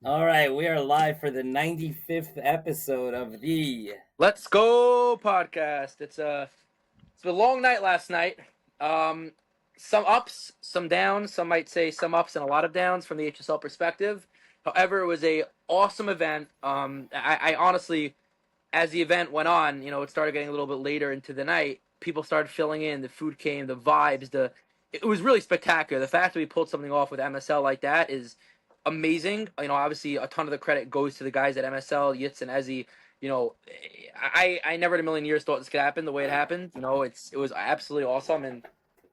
All right, we are live for the 95th episode of the. Let's go podcast. It's a long night last night. Um, some ups, some downs. Some might say some ups and a lot of downs from the HSL perspective. However, it was a awesome event. I honestly, as the event went on, it started getting a little bit later into the night. People started filling in. The food came, the vibes. It was really spectacular. The fact that we pulled something off with MSL like that is amazing. Obviously, a ton of the credit goes to the guys at MSL, Yitz and Ezzy. I never in a million years thought this could happen the way it happened. It was absolutely awesome, and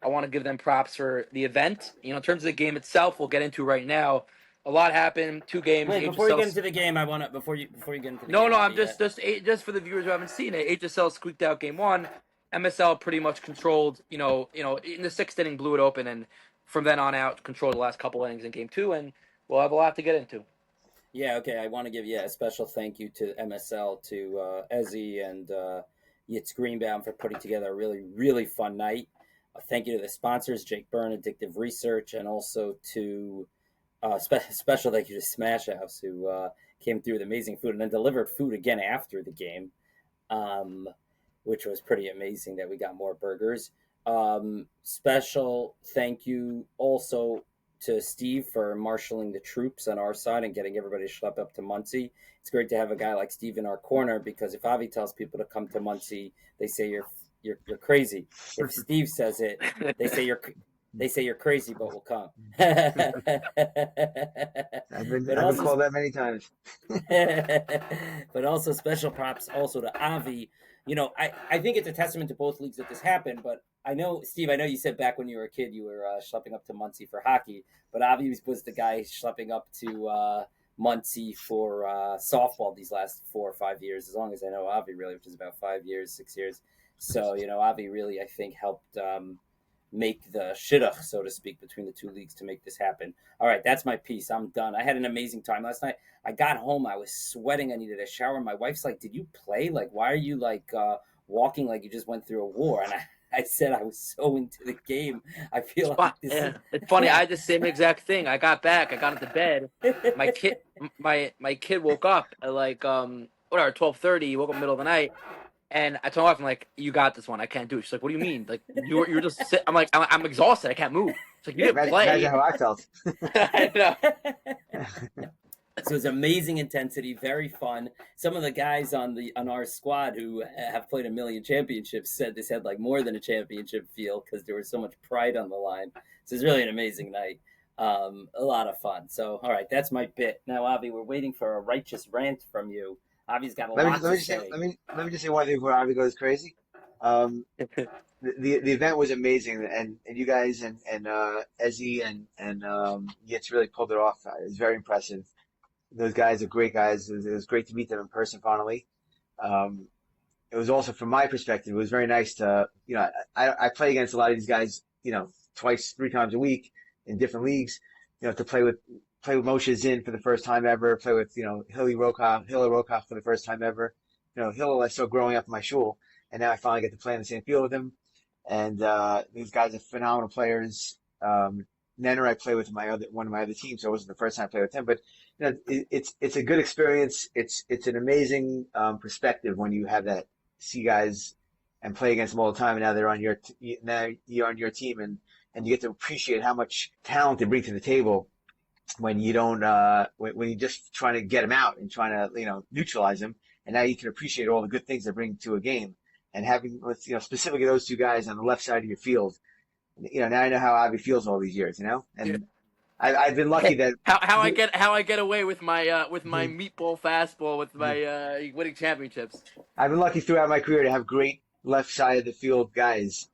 I want to give them props for the event. In terms of the game itself, we'll get into right now. A lot happened. Two games. Wait, before you HSL. get into the game, I want to before you get into the No, game, no, I'm Avi. just for the viewers who haven't seen it. HSL squeaked out game one. MSL pretty much controlled. In the sixth inning, blew it open, and from then on out, controlled the last couple innings in game two, and we'll have a lot to get into. Yeah, okay. I want to give a special thank you to MSL, to Ezzy and Yitz Greenbaum for putting together a really, really fun night. Thank you to the sponsors, Jake Byrne, Addictive Research, and also to special thank you to Smash House, who came through with amazing food and then delivered food again after the game, um, which was pretty amazing that we got more burgers. Special thank you also to Steve for marshaling the troops on our side and getting everybody schlepped up to Muncie. It's great to have a guy like Steve in our corner because if Avi tells people to come to Muncie, they say you're crazy. If Steve says it, they say you're crazy, but we'll come. I've been but I've been also, called that many times. but also special props also to Avi. I think it's a testament to both leagues that this happened. But I know, Steve, I know you said back when you were a kid you were schlepping up to Muncie for hockey, but Avi was the guy schlepping up to Muncie for softball these last 4 or 5 years, as long as I know Avi, really, which is about 5 years, 6 years. So, Avi really, I think, helped make the shidduch, so to speak, between the two leagues to make this happen. All right, that's my piece. I'm done. I had an amazing time last night. I got home. I was sweating. I needed a shower. My wife's like, "Did you play? Like, why are you like walking like you just went through a war?" And I said I was so into the game. I feel like this Yeah, it's funny. I had the same exact thing. I got back. I got into bed. My kid, my kid woke up at like whatever 12:30. He woke up in the middle of the night. And I told my wife, I'm like, you got this one. I can't do it. She's like, what do you mean? Like, you're just sit. I'm like, I'm exhausted. I can't move. She's like, you didn't Imagine play. how I felt. I know. So it's amazing intensity, very fun. Some of the guys on our squad who have played a million championships said this had like more than a championship feel because there was so much pride on the line. So it's really an amazing night. A lot of fun. So all right, that's my bit. Now, Avi, we're waiting for a righteous rant from you. Avi's got a Let me lot let to me just say say. let me just say one thing before Avi goes crazy. Um, the event was amazing, and you guys and Ezzy and Yitz really pulled it off. It was very impressive. Those guys are great guys. It was great to meet them in person finally. Um, it was also, from my perspective, it was very nice to, I play against a lot of these guys, twice, 3 times a week in different leagues, to play with Moshe Zinn for the first time ever, play with, Hilla Rokoff for the first time ever. Hilla I saw growing up in my shul, and now I finally get to play in the same field with him. And these guys are phenomenal players. Nenner I play with in one of my other teams, so it wasn't the first time I played with him, but it's a good experience. It's an amazing perspective when you have that, see guys and play against them all the time, and now now you're on your team, and you get to appreciate how much talent they bring to the table when you don't when you're just trying to get them out and trying to neutralize them, and now you can appreciate all the good things they bring to a game. And having specifically those two guys on the left side of your field, now I know how Avi feels all these years, and I've been lucky that How I get away with my meatball fastball with my winning championships. I've been lucky throughout my career to have great left side of the field guys.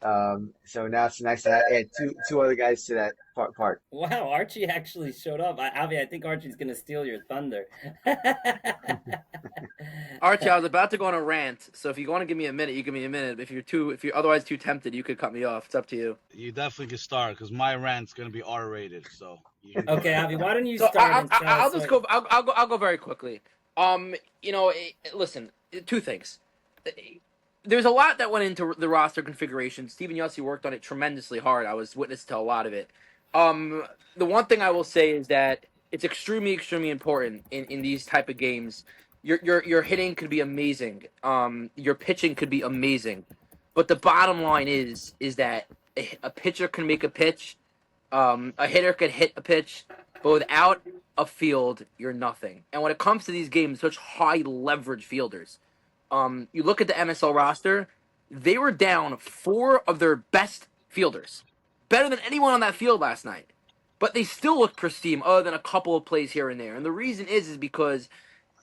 So now it's nice to add two other guys to that part. Wow, Archie actually showed up. Avi, I think Archie's going to steal your thunder. Archie, I was about to go on a rant, so if you want to give me a minute, you give me a minute. If you're otherwise too tempted, you could cut me off. It's up to you. You definitely can start because my rant's gonna be R-rated. So Okay, Avi, why don't you So start and tell I'll us just go. I'll go very quickly. Listen, two things. There's a lot that went into the roster configuration. Steven Yossi worked on it tremendously hard. I was witness to a lot of it. The one thing I will say is that it's extremely, extremely important in these type of games. Your hitting could be amazing. Your pitching could be amazing, but the bottom line is that a pitcher can make a pitch, a hitter could hit a pitch, but without a field, you're nothing. And when it comes to these games, such high leverage fielders, you look at the MSL roster, they were down four of their best fielders, better than anyone on that field last night. But they still looked pristine, other than a couple of plays here and there. And the reason is because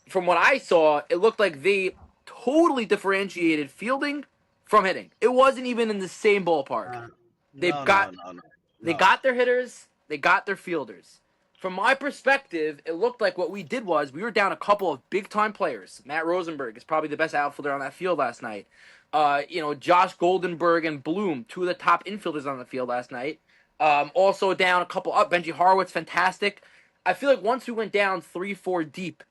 from what I saw, it looked like they totally differentiated fielding from hitting. It wasn't even in the same ballpark. Uh, They've no, no, got no, no, they no. got their hitters, they got their fielders. From my perspective, it looked like what we did was we were down a couple of big time players. Matt Rosenberg is probably the best outfielder on that field last night. Josh Goldenberg and Bloom, two of the top infielders on the field last night. Also down a couple up. Benji Horowitz, fantastic. I feel like once we went down 3-4 deep,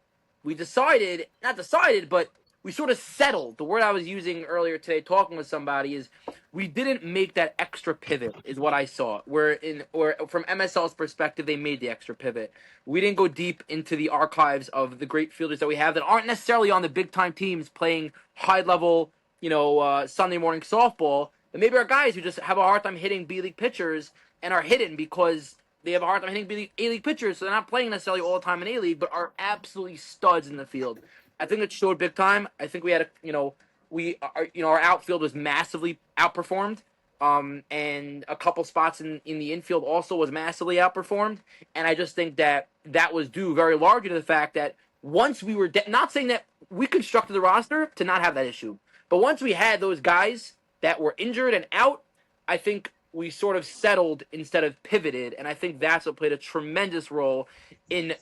we decided, not decided, but we sort of settled. The word I was using earlier today, talking with somebody, is we didn't make that extra pivot, is what I saw. Or from MSL's perspective, they made the extra pivot. We didn't go deep into the archives of the great fielders that we have that aren't necessarily on the big time teams playing high level, Sunday morning softball. And maybe our guys who just have a hard time hitting B League pitchers and are hidden because they have a hard time hitting A League pitchers, so they're not playing necessarily all the time in A League, but are absolutely studs in the field. I think it showed big time. I think we had our outfield was massively outperformed, and a couple spots in the infield also was massively outperformed. And I just think that was due very largely to the fact that once we were not saying that we constructed the roster to not have that issue, but once we had those guys that were injured and out, I think we sort of settled instead of pivoted, and I think that's what played a tremendous role in,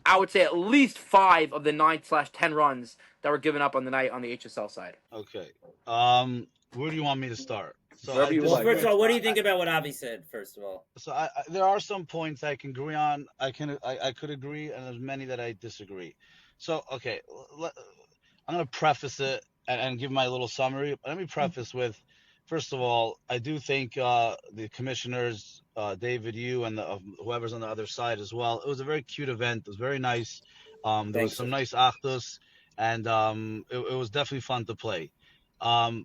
I would say, at least 5 of the 9/10 runs that were given up on the night on the HSL side. Okay. Where do you want me to start? So Wherever I you would Well, like. first of disagree. all, what do you think about what Avi said? First of all, There are some points I can agree on. I could agree, and there's many that I disagree. So okay, I'm gonna preface it and give my little summary. Let me preface with, first of all, I do think the commissioners, David, you, and whoever's on the other side as well. It was a very cute event. It was very nice. There was thanks. some nice actos, and it was definitely fun to play.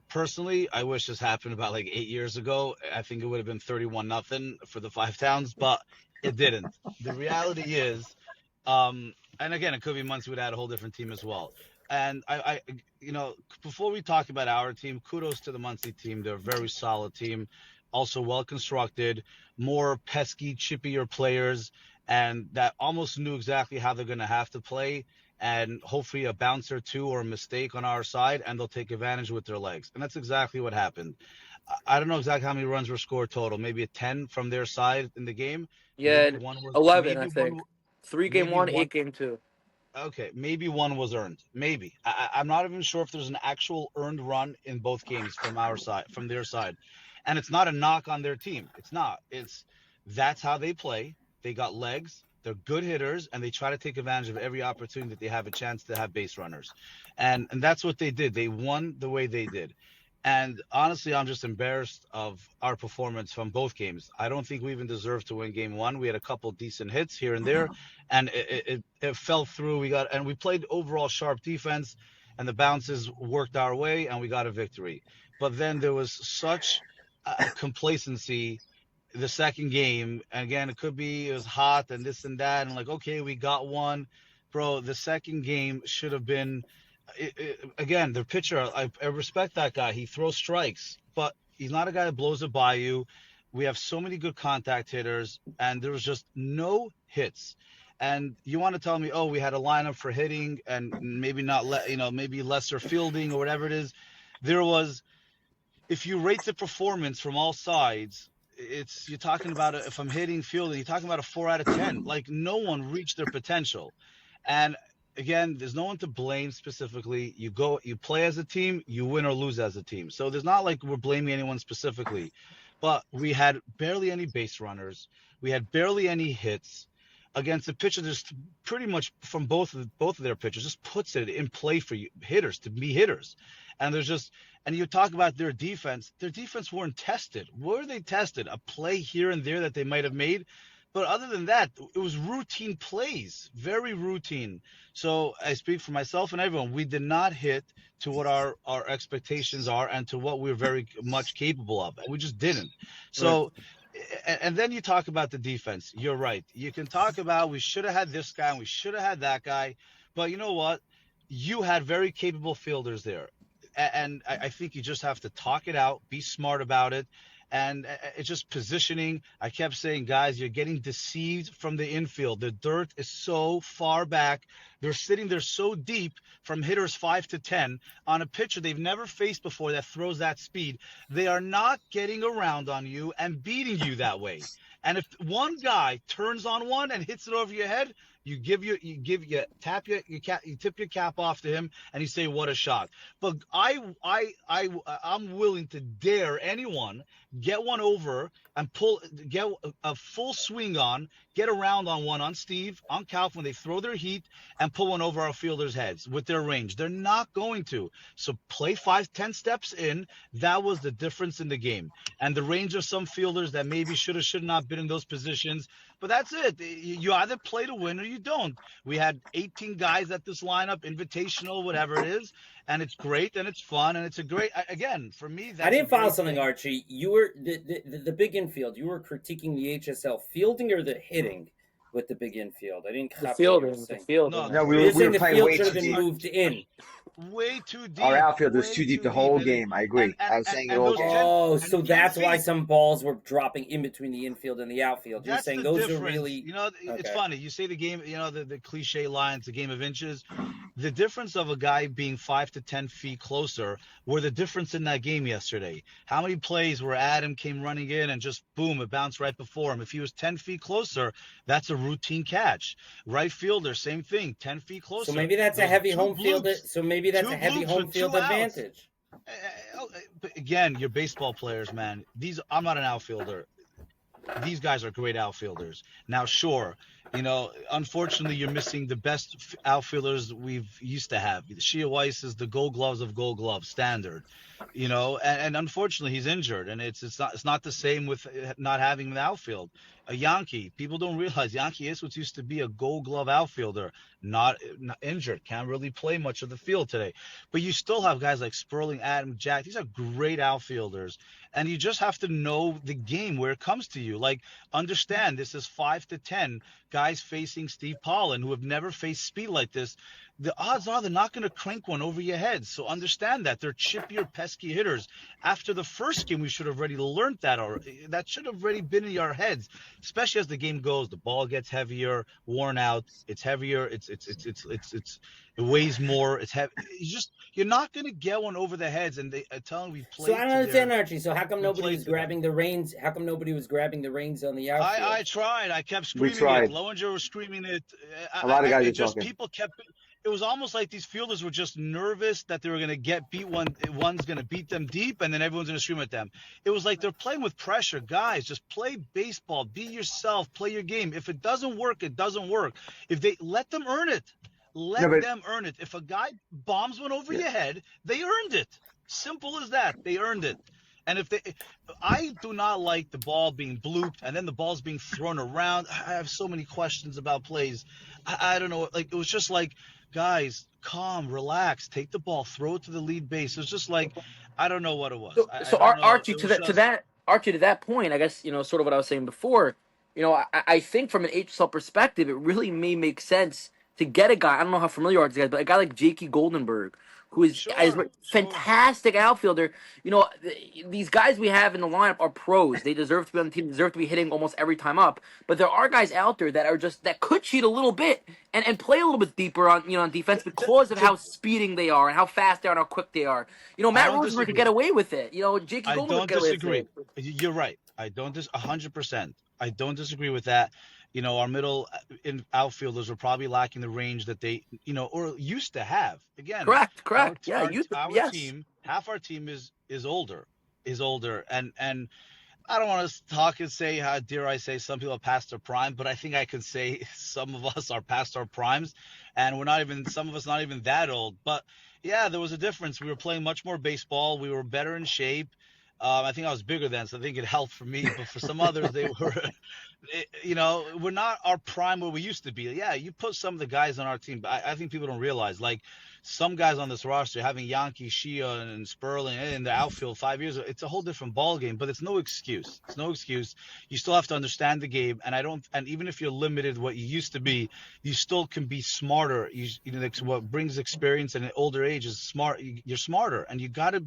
Personally, I wish this happened about like 8 years ago. I think it would have been 31-0 for the five towns, but it didn't. The reality is, and again, it could be months we'd had a whole different team as well. And before we talk about our team, kudos to the Muncie team. They're a very solid team, also well constructed, more pesky, chippier players, and that almost knew exactly how they're going to have to play. And hopefully a bounce or two or a mistake on our side, and they'll take advantage with their legs. And that's exactly what happened. I don't know exactly how many runs were scored total. Maybe a 10 from their side in the game. Yeah, 11, I Maybe think. one, 3 game maybe one, one 8 game two. Okay, maybe one was earned. Maybe. I'm not even sure if there's an actual earned run in both games from our side, from their side. And it's not a knock on their team. It's not. That's how they play. They got legs. They're good hitters, and they try to take advantage of every opportunity that they have a chance to have base runners. And that's what they did. They won the way they did. And honestly, I'm just embarrassed of our performance from both games. I don't think we even deserved to win game one. We had a couple decent hits here and there, and it fell through. We played overall sharp defense, and the bounces worked our way, and we got a victory. But then there was such complacency the second game. And again, it was hot and this and that, and like, okay, we got one, bro. The second game should have been again, the pitcher, I respect that guy. He throws strikes, but he's not a guy that blows it by you. We have so many good contact hitters, and there was just no hits. And you want to tell me, oh, we had a lineup for hitting and maybe not, maybe lesser fielding or whatever it is. There was, if you rate the performance from all sides, you're talking about if I'm hitting fielding, you're talking about a 4 out of 10. Like no one reached their potential. And again, there's no one to blame specifically. You play as a team, you win or lose as a team. So there's not like we're blaming anyone specifically, but we had barely any base runners. We had barely any hits against a pitcher just pretty much from both of their pitchers just puts it in play for you hitters to be hitters. And and you talk about their defense weren't tested. Were they tested? A play here and there that they might have made, But other than that, it was routine plays, very routine. So I speak for myself and everyone. We did not hit to what our expectations are and to what we're very much capable of. We just didn't. Right. So, and then you talk about the defense. You're right. You can talk about we should have had this guy and we should have had that guy. But you know what? You had very capable fielders there. And I think you just have to talk it out, be smart about it. And it's just positioning. I kept saying, guys, you're getting deceived from the infield. The dirt is so far back. They're sitting there so deep from hitters 5 to 10 on a pitcher they've never faced before that throws that speed. They are not getting around on you and beating you that way. And if one guy turns on one and hits it over your head, you tip your cap off to him and you say, what a shot. But I'm willing to dare anyone get one over and get a full swing on, get around on one on Steve, on Calf when they throw their heat and pull one over our fielders' heads with their range. They're not going to. So play 5-10 steps in. That was the difference in the game. And the range of some fielders that maybe should not been in those positions. But that's it. You either play to win or you don't. We had 18 guys at this lineup, invitational, whatever it is, and it's great and it's fun and it's a great. Again, for me, that's I didn't a follow great something, thing. Archie. You were the big infield. You were critiquing the HSL fielding or the hitting with the big infield. I didn't The copy what you were fielding, the saying. fielding. No, You're we saying were the playing field way should too have been deep. moved in. Way too deep. Our outfield was Way too deep the whole game. I agree. I was saying it and all those game. 10 Oh, and so 10 that's why feet. some balls were dropping in between the infield and the outfield. You're That's saying the those difference. are really You know, it's okay. funny. You say the game, you know, the cliche line, it's a game of inches. The difference of a guy being 5 to 10 feet closer were the difference in that game yesterday. How many plays where Adam came running in and just boom, it bounced right before him. If he was 10 feet closer, that's a routine catch. Right fielder, same thing, 10 feet So closer. maybe that's a Those heavy two home field. bloops, So maybe that's two a heavy bloops home with field 2 outs. advantage. But again, you're baseball players, man. I'm not an outfielder. These guys are great outfielders. Now, sure, you know, unfortunately, you're missing the best outfielders we've used to have. Shea Weiss is the Gold Gloves of Gold Gloves standard, you know, and unfortunately, he's injured, and it's not the same with not having an outfield. A Yankee, people don't realize Yankee Iswitz used to be a Gold Glove outfielder, not injured, can't really play much of the field today. But you still have guys like Sperling, Adam, Jack. These are great outfielders. And you just have to know the game where it comes to you. Like, understand this is 5 to 10 guys facing Steve Pollan who have never faced speed like this. The odds are they're not going to crank one over your head. So understand that they're chippier, pesky hitters. After the first game, we should have already learned that, or that should have already been in our heads. Especially as the game goes, the ball gets heavier, worn out. It's heavier. It weighs more. It's heavy. You're not going to get one over the heads. And they tell them we So played I don't to understand, their. Archie. So how come We nobody played was to them. grabbing the reins? How come nobody was grabbing the reins on the outfield? I tried. I kept We screaming it. tried. Lowinger was screaming it. A lot of guys It are just talking. people kept. It was almost like these fielders were just nervous that they were going to get beat. One's going to beat them deep, and then everyone's going to scream at them. It was like they're playing with pressure. Guys, just play baseball. Be yourself. Play your game. If it doesn't work, it doesn't work. If they let them earn it, No, but them earn it. If a guy bombs one over yeah. your head, they earned it. Simple as that. They earned it. And I do not like the ball being blooped and then the ball's being thrown around. I have so many questions about plays. I don't know. Like, it was just like, guys, calm, relax, take the ball, throw it to the lead base. It was just like, I don't know what it was. I don't know. Archie, It to was just. that point, I guess, you know, sort of what I was saying before. You know, I think from an HSL perspective, it really may make sense to get a guy. I don't know how familiar you are with these guys, but a guy like Jakey Goldenberg, who is Sure, sure. fantastic outfielder. You know, these guys we have in the lineup are pros. They deserve to be on the team. They deserve to be hitting almost every time up. But there are guys out there that are just that could cheat a little bit and play a little bit deeper on, you know, on defense because of To, how speeding they are and how fast they are and how quick they are. You know, I Matt don't Rosenberg could get disagree. away with it. You know, Jakey I Goldenberg could don't get away with disagree. it. You're right. I don't 100%. I don't disagree with that. You know, our middle in outfielders are probably lacking the range that they, you know, or used to have. Again, Correct. Yeah, you. our Yes. team, half our team is older, and I don't want to talk and say how dare I say some people are past their prime, but I think I can say some of us are past our primes, and some of us not even that old. But yeah, there was a difference. We were playing much more baseball. We were better in shape. I think I was bigger then, so I think it helped for me. But for some others, they were, we're not our prime where we used to be. Yeah, you put some of the guys on our team, but I think people don't realize, like, some guys on this roster, having Yankee, Shia, and Sperling in the outfield 5 years ago, it's a whole different ball game. But it's no excuse. It's no excuse. You still have to understand the game, and even if you're limited what you used to be, you still can be smarter. What brings experience in an older age is smart. You're smarter, and you got to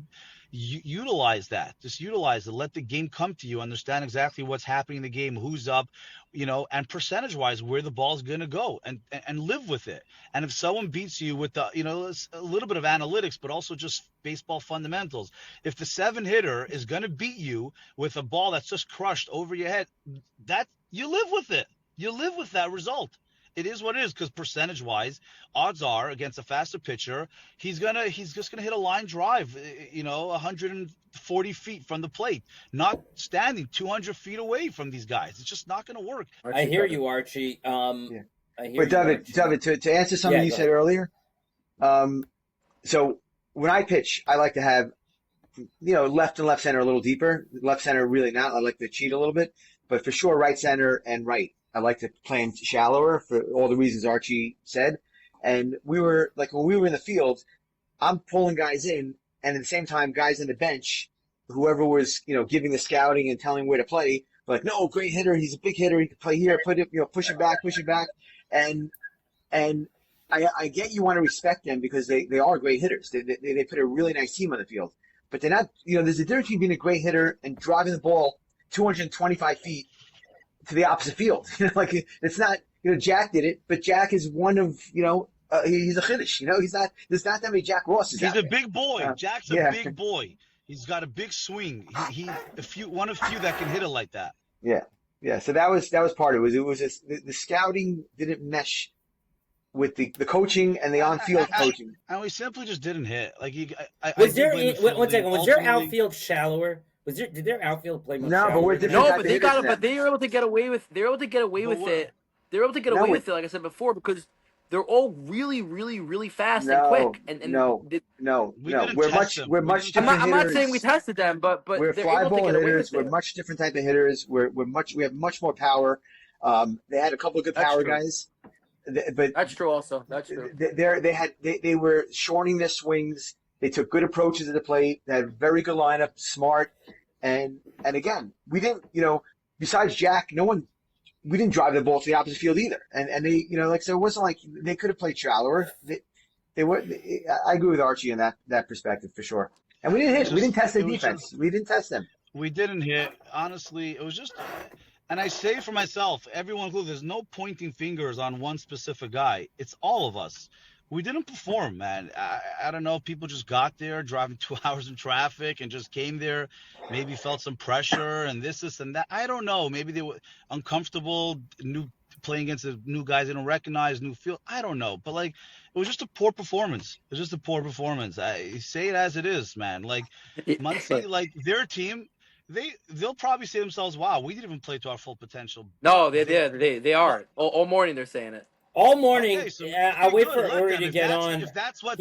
utilize that. Just utilize it. Let the game come to you. Understand exactly what's happening in the game, who's up, and percentage wise where the ball's going to go, and live with it. And if someone beats you with the, it's a little bit of analytics, but also just baseball fundamentals. If the 7-hitter is going to beat you with a ball that's just crushed over your head, that you live with it. You live with that result. It is what it is, because percentage wise, odds are against a faster pitcher, he's just gonna hit a line drive, 140 feet from the plate, not standing 200 feet away from these guys. It's just not gonna work. I hear you, Archie. Yeah. I hear But you, Archie. David, to answer something Yeah, you go said ahead. earlier, so when I pitch, I like to have, left and left center a little deeper. Left center really not. I like to cheat a little bit, but for sure right center and right. I like to play him shallower for all the reasons Archie said. And we were like, when we were in the field, I'm pulling guys in, and at the same time, guys on the bench, whoever was, giving the scouting and telling where to play, were like, no, great hitter. He's a big hitter. He can play here. Put it, push him back, push him back. And I get you want to respect them because they are great hitters. They put a really nice team on the field. But they're not, there's a difference between being a great hitter and driving the ball 225 feet to the opposite field. Like, it's not, Jack did it, but Jack is one of, he's a Kiddush, there's not that many Jack Rosses He's out a there. big boy. Jack's a Yeah. big boy. He's got a big swing. One of few that can hit it like that. Yeah. Yeah. So that was part of it. It was just, the scouting didn't mesh with the coaching and the on-field coaching. And we simply just didn't hit. Like, Was their outfield shallower? Did their outfield play much No, but shallower we're than different No, type but of they hitters got it. than But them. they were able to get away with. They were able to get away with it. They were able to get No, away with it, like I said before, because they're all really, really, really fast and No, quick. And no, they- no. We didn't We're test much them. We didn't different I'm not saying we hitters. tested them, but We're they're fly able to ball get away hitters. with We're it. much different type of hitters. We have much more power. They had a couple of good That's power true. guys, but That's true. Also, that's true. they were shortening their swings. They took good approaches at the plate. They had a very good lineup, smart, and again, we didn't, besides Jack, we didn't drive the ball to the opposite field either. And they, so it wasn't like they could have played shallower. They were. I agree with Archie in that perspective for sure. And we didn't hit. We didn't test their defense. We didn't test them. We didn't hit. Honestly, it was just, and I say for myself, everyone included, there's no pointing fingers on one specific guy. It's all of us. We didn't perform, man. I don't know. People just got there, driving 2 hours in traffic, and just came there. Maybe felt some pressure and this, and that. I don't know. Maybe they were uncomfortable, playing against the new guys they don't recognize, new field. I don't know. But, like, it was just a poor performance. It was just a poor performance. I say it as it is, man. Like, Muncie, like, their team, they'll probably say to themselves, wow, we didn't even play to our full potential. No, they are. All morning they're saying it. all morning. Okay, so I'll wait good. for Let Uri them. to If get that's- on. If that's what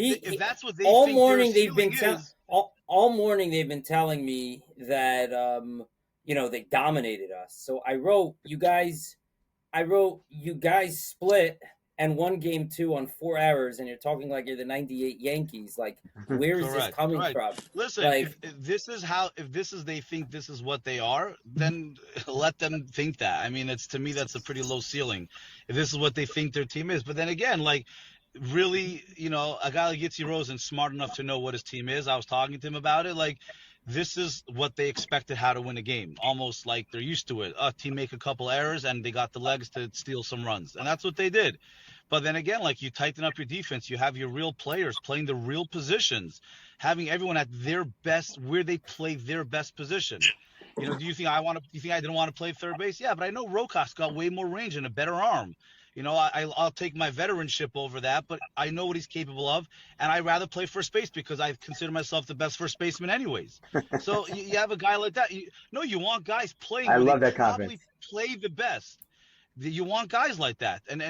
they all think morning their they've been ceiling is, all morning they've been telling me that they dominated us. So I wrote you guys split and won game 2 on 4 hours, and you're talking like you're the '98 Yankees. Like, where is this correct, coming correct. from? Listen, Like, if they think this is what they are, then let them think that. I mean, to me that's a pretty low ceiling. If this is what they think their team is, but then again, like, really, a guy like Yitzi Rosen smart enough to know what his team is. I was talking to him about it. Like, this is what they expected how to win a game, almost like they're used to it. A team make a couple errors and they got the legs to steal some runs, and that's what they did. But then again, like, you tighten up your defense, you have your real players playing the real positions, having everyone at their best where they play their best position. Do you think you think I didn't want to play third base? Yeah, but I know Rokas got way more range and a better arm. I'll take my veteranship over that, but I know what he's capable of, and I'd rather play first base because I consider myself the best first baseman anyways. So you have a guy like that. You want guys playing I where love they that probably confidence. play the best. You want guys like that, and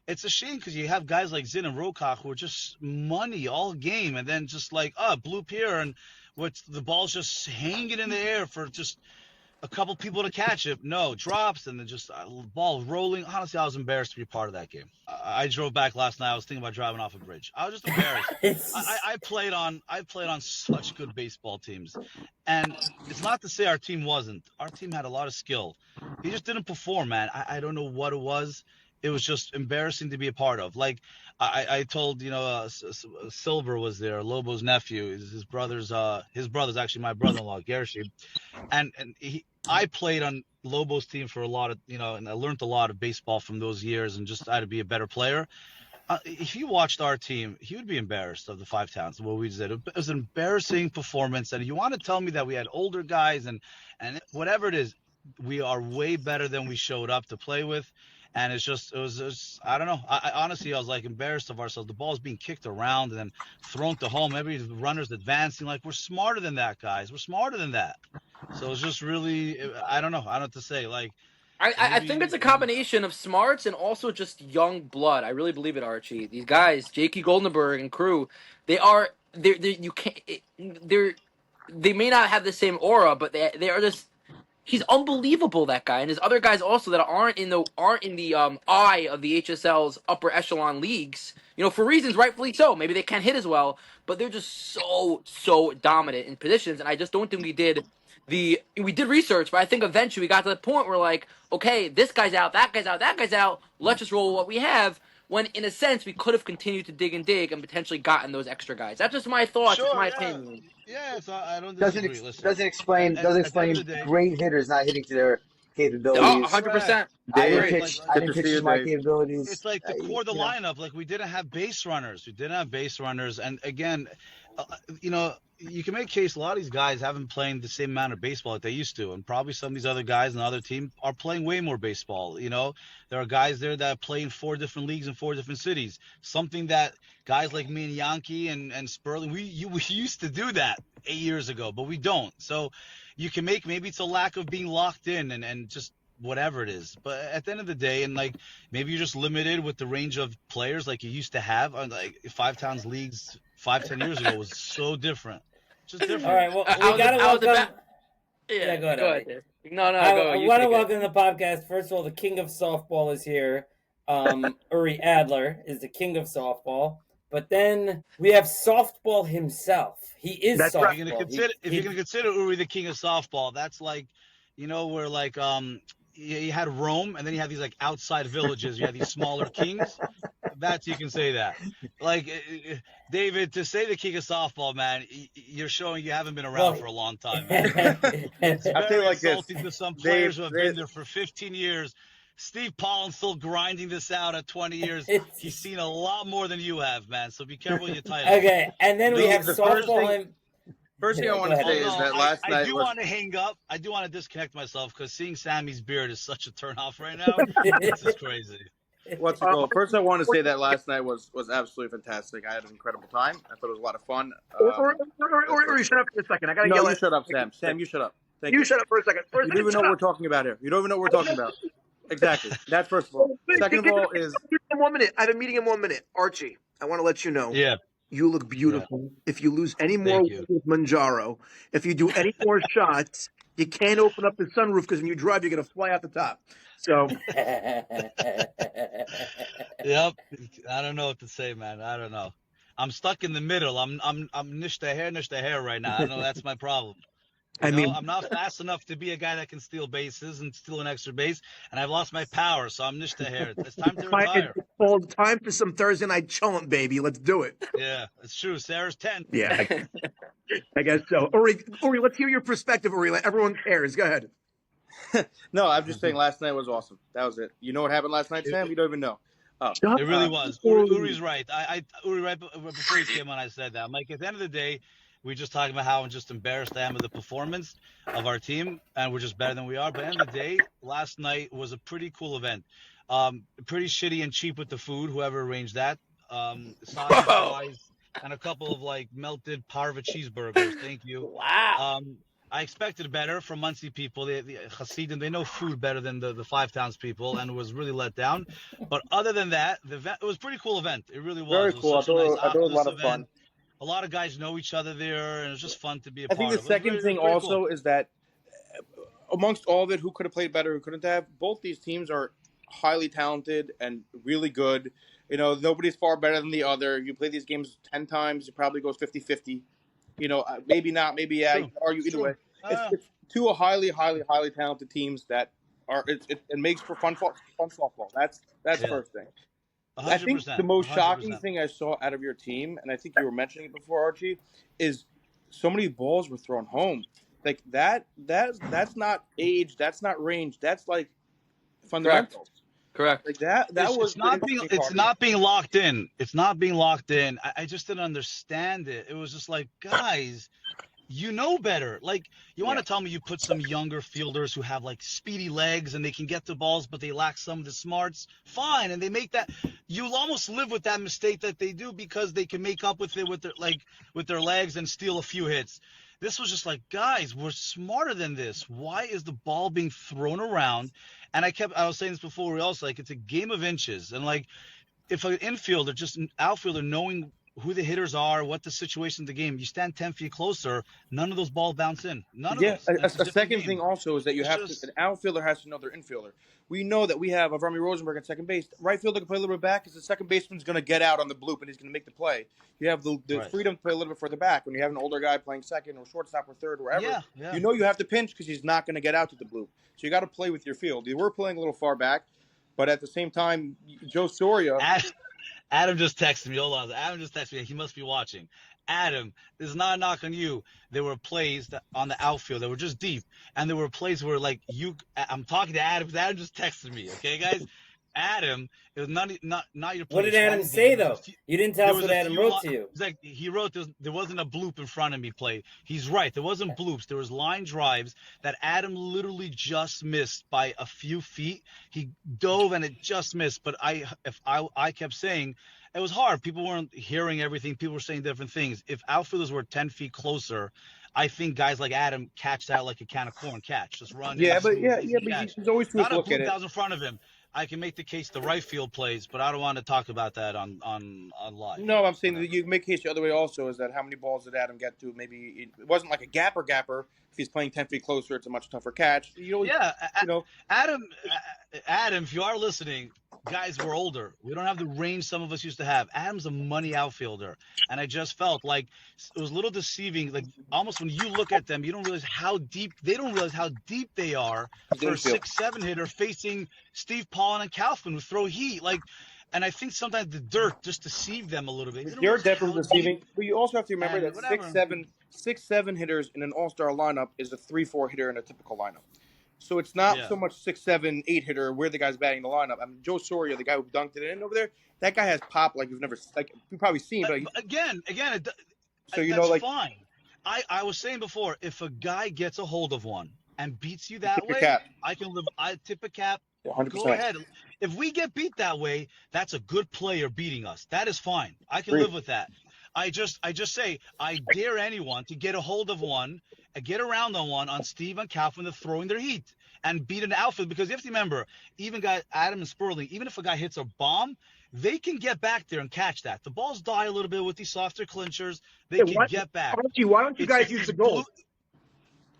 it's a shame because you have guys like Zinn and Rokach who are just money all game, and then just like bloop here, and with the ball's just hanging in the air for just a couple people to catch it. No, drops and then just ball rolling. Honestly, I was embarrassed to be part of that game. I drove back last night. I was thinking about driving off a bridge. I was just embarrassed. I played on such good baseball teams, and it's not to say our team wasn't. Our team had a lot of skill. He just didn't perform, man. I don't know what it was. It was just embarrassing to be a part of. Like I told Silver was there, Lobo's nephew. His brother's actually my brother-in-law, Gershi, and I played on Lobo's team for a lot of, and I learned a lot of baseball from those years and just had to be a better player. If you watched our team, he would be embarrassed of the five towns, what we did. It was an embarrassing performance. And you want to tell me that we had older guys and whatever it is, we are way better than we showed up to play with. And it was just, I don't know. I honestly, I was like embarrassed of ourselves. The ball is being kicked around and then thrown to home. Every runner's advancing. Like, we're smarter than that, guys. We're smarter than that. So it's just really, I don't know. I don't know what to say. Like, I think it's a combination of smarts and also just young blood. I really believe it, Archie. These guys, Jakey Goldenberg and crew, they may not have the same aura, but they are just. He's unbelievable, that guy, and there's other guys also that aren't in the eye of the HSL's upper echelon leagues. For reasons rightfully so. Maybe they can't hit as well, but they're just so dominant in positions. And I just don't think we did research, but I think eventually we got to the point where, like, okay, this guy's out, that guy's out, that guy's out. Let's just roll with what we have. When in a sense we could have continued to dig and potentially gotten those extra guys. That's just my thoughts. sure, it's my yeah. opinion. Yeah, so I don't Doesn't disagree. Listen, doesn't explain at the end explain of the day, great hitters not hitting to their Oh, capabilities. 100%. I didn't Right, pitch. like, I didn't pitch to my Dave. capabilities. it's like the core of the lineup. Like, we didn't have base runners. And again, you can make a case. A lot of these guys haven't played the same amount of baseball that they used to, and probably some of these other guys on the other team are playing way more baseball. There are guys there that play in 4 different leagues in 4 different cities. Something that guys like me and Yankee and Sperling, we used to do that 8 years ago, but we don't. So you can maybe it's a lack of being locked in and just whatever it is. But at the end of the day, and like maybe you're just limited with the range of players like you used to have. Like, five towns leagues 5-10 years ago was so different. Just different. All right, well, we got to welcome. Yeah, go ahead. Dave. No, I go. want to welcome to the podcast. First of all, the king of softball is here. Uri Adler is the king of softball. But then we have softball himself. He is That's softball. right. If you're gonna consider Uri the king of softball, that's like, where like you had Rome, and then you have these like outside villages. You have these smaller kings. You can say that. Like, David, to say the king of softball, man, you're showing you haven't been around for a long time, man. It's I feel very like this. insulting to some players who have Dave- been there for 15 years. Steve Pollen's still grinding this out at 20 years. He's seen a lot more than you have, man. So be careful with your title. Okay, and then we have The first softball. First thing I want to say is that last I night do was want to hang up. I do want to disconnect myself because seeing Sammy's beard is such a turnoff right now. This is crazy. what's it called? First, I want to say that last night was absolutely fantastic. I had an incredible time. I thought it was a lot of fun. Or shut up for a second. I gotta yell No, you at shut up, Sam. Sam, you shut up. Thank you. Shut up for a second. You don't even know what we're talking about here. You don't even know what we're talking about. Exactly. That's first of all. Second of all is in 1 minute. I have a meeting in 1 minute. Archie, I want to let you know. Yeah. You look beautiful. If you lose any more Thank you. with Manjaro, if you do any more shots, you can't open up the sunroof because when you drive, you're gonna fly out the top. So Yep. I don't know what to say, man. I don't know. I'm stuck in the middle. I'm nish the hair right now. I know that's my problem. I mean, I'm not fast enough to be a guy that can steal bases and steal an extra base, and I've lost my power, so I'm nish the hair. It's time to retire. it's called time for some Thursday night chilling, baby. Let's do it. Yeah, it's true. Sarah's 10. Yeah, I guess so. Uri, let's hear your perspective, Uri. Everyone cares. Go ahead. no. I'm just saying, last night was awesome. That was it. You know what happened last night, Sam? You don't even know. Oh, It really was. Uri's right. Uri, right before he came on, I said that. I'm like, at the end of the day, we're just talking about how just embarrassed I am with the performance of our team, and we're just better than we are. But at the end of the day, last night was a pretty cool event. Pretty shitty and cheap with the food, whoever arranged that. Sausage fries and a couple of like melted parva cheeseburgers. Thank you. Wow. I expected better from Muncie people. The Hasidim, they know food better than the Five Towns people, and was really let down. But other than that, it was a pretty cool event. It really was. very It was cool. I such a thought it was a lot of event. fun. A lot of guys know each other there, and it was just fun to be a I think part the of. It was second very, it was thing very cool. also is that amongst all of it, who could have played better, who couldn't have, both these teams are highly talented and really good. You know, nobody's far better than the other. You play these games 10 times, it probably goes 50-50. You know, maybe not, maybe It's yeah, you true. can argue It's either way. true. It's two highly talented teams that are, it makes for fun softball. That's Yeah, first thing. I think the 100%, most shocking 100%. thing I saw out of your team, and I think you were mentioning it before, Archie, is so many balls were thrown home. Like that's not age, that's not range, that's like Correct. fundamentals. Correct. Like that was the interesting It's part of it. not being locked in. It's not being locked in. I just didn't understand it. It was just like, guys, you know better. Like, you want Yeah. to tell me you put some younger fielders who have like speedy legs and they can get the balls, but they lack some of the smarts. Fine, and they make that. You'll almost live with that mistake that they do because they can make up with it with their legs and steal a few hits. This was just like, guys, we're smarter than this. Why is the ball being thrown around? And I was saying this before, we also like it's a game of inches, and like if an infielder, just an outfielder, knowing who the hitters are, what the situation of the game, you stand 10 feet closer, none of those balls bounce in. None of Yeah, those. And it's a a different second game. thing also is that you It's have to, just an outfielder has to know their infielder. We know that we have Avrami Rosenberg at second base. Right fielder can play a little bit back because the second baseman's going to get out on the bloop and he's going to make the play. You have the right. freedom to play a little bit further back. When you have an older guy playing second or shortstop or third or wherever, Yeah, yeah. you know you have to pinch because he's not going to get out to the bloop. So you got to play with your field. You were playing a little far back, but at the same time, Joe Soria. Adam just texted me. Hold on. Adam just texted me. He must be watching. Adam, this is not a knock on you. There were plays on the outfield that were just deep, and there were plays where like I'm talking to Adam because Adam just texted me. Okay, guys. Adam, it was not your What play. did Adam say though? You didn't tell There us was what a Adam few. wrote to you. It's like he wrote there wasn't a bloop in front of me play. He's right. There wasn't bloops. There was line drives that Adam literally just missed by a few feet. He dove and it just missed. But I kept saying it was hard. People weren't hearing everything. People were saying different things. If outfielders were 10 feet closer, I think guys like Adam catch that like a can of corn catch. Just run in, Yeah, but smooth, yeah, easy but catch. there's always two ways Not to a look at bloop it. that was in front of him. I can make the case the right field plays, but I don't want to talk about that on live. No, I'm saying that you can make a case the other way also is that how many balls did Adam get to? Maybe it wasn't like a gapper. If he's playing 10 feet closer, it's a much tougher catch. Yeah, You know, Adam, if you are listening, guys, we're older. We don't have the range some of us used to have. Adam's a money outfielder, and I just felt like it was a little deceiving. Like almost when you look at them, you don't realize how deep they don't realize how deep they are for a 6-7 hitter facing Steve Paulin and Kaufman who throw heat. Like, and I think sometimes the dirt just deceived them a little bit. You're definitely deceiving, but you also have to remember and that whatever. 6-7 hitters in an all-star lineup is a 3-4 hitter in a typical lineup. So it's not so much 6-7-8 hitter where the guy's batting the lineup. I mean, Joe Soria, the guy who dunked it in over there, that guy has pop like you've probably seen. But again, so you that's know, like fine. I was saying before, if a guy gets a hold of one and beats you that way, cap. I can live. I tip a cap. 100%. Go ahead. If we get beat that way, that's a good player beating us. That is fine. I can live with that. I just say I dare anyone to get a hold of one, get around on one on Steve and Kaufman to throwing their heat and beat an outfield, because you have to remember, even guys Adam and Sperling, even if a guy hits a bomb, they can get back there and catch that. The balls die a little bit with these softer clinchers. They can get back. Archie, why don't you guys use the gold?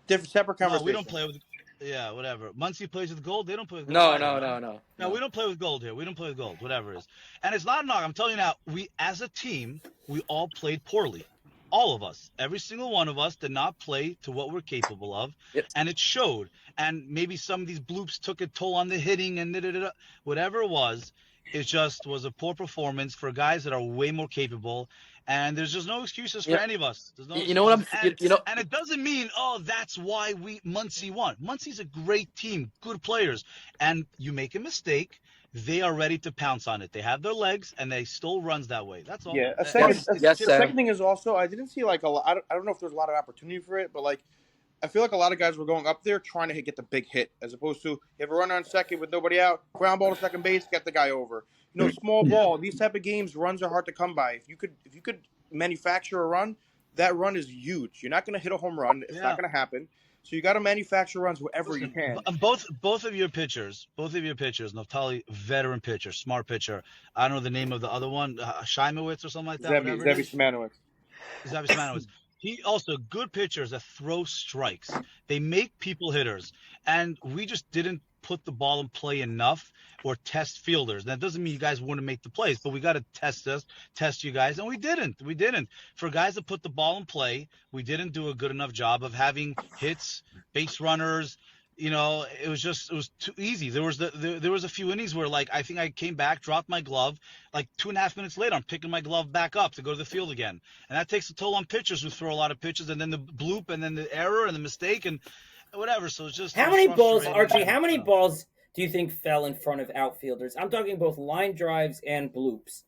Different separate conversation. No, we don't play with. Yeah, whatever. Muncie plays with gold. They don't play with gold. No, we don't play with gold here. We don't play with gold. Whatever it is, and it's not a knock. I'm telling you now. We, as a team, we all played poorly. All of us, every single one of us, did not play to what we're capable of, and it showed. And maybe some of these bloops took a toll on the hitting and whatever it was. It just was a poor performance for guys that are way more capable. And there's just no excuses for any of us. There's no excuses. You know what and it doesn't mean, that's why Muncie won. Muncie's a great team, good players. And you make a mistake, they are ready to pounce on it. They have their legs, and they still runs that way. That's all. Yeah. The second thing is also, I didn't see like a lot. I don't know if there's a lot of opportunity for it, but like, I feel like a lot of guys were going up there trying to get the big hit, as opposed to you have a runner on second with nobody out, ground ball to second base, get the guy over. You know, small ball. These type of games, runs are hard to come by. If you could manufacture a run, that run is huge. You're not going to hit a home run. It's not going to happen. So you got to manufacture runs wherever you can. Both of your pitchers, Naftali, veteran pitcher, smart pitcher. I don't know the name of the other one, Scheimowitz or something like that. Zevi Simanowicz. Zavismano is. He also good pitchers that throw strikes. They make people hitters, and we just didn't put the ball in play enough or test fielders. That doesn't mean you guys wouldn't make the plays, but we got to test you guys, and we didn't. We didn't. For guys that put the ball in play, we didn't do a good enough job of having hits, base runners. It was too easy. There was a few innings where, like, I think I came back, dropped my glove, like 2.5 minutes later, I'm picking my glove back up to go to the field again, and that takes a toll on pitchers who throw a lot of pitches, and then the bloop, and then the error, and the mistake, and whatever. So it's just how many balls, Archie? How many balls do you think fell in front of outfielders? I'm talking both line drives and bloops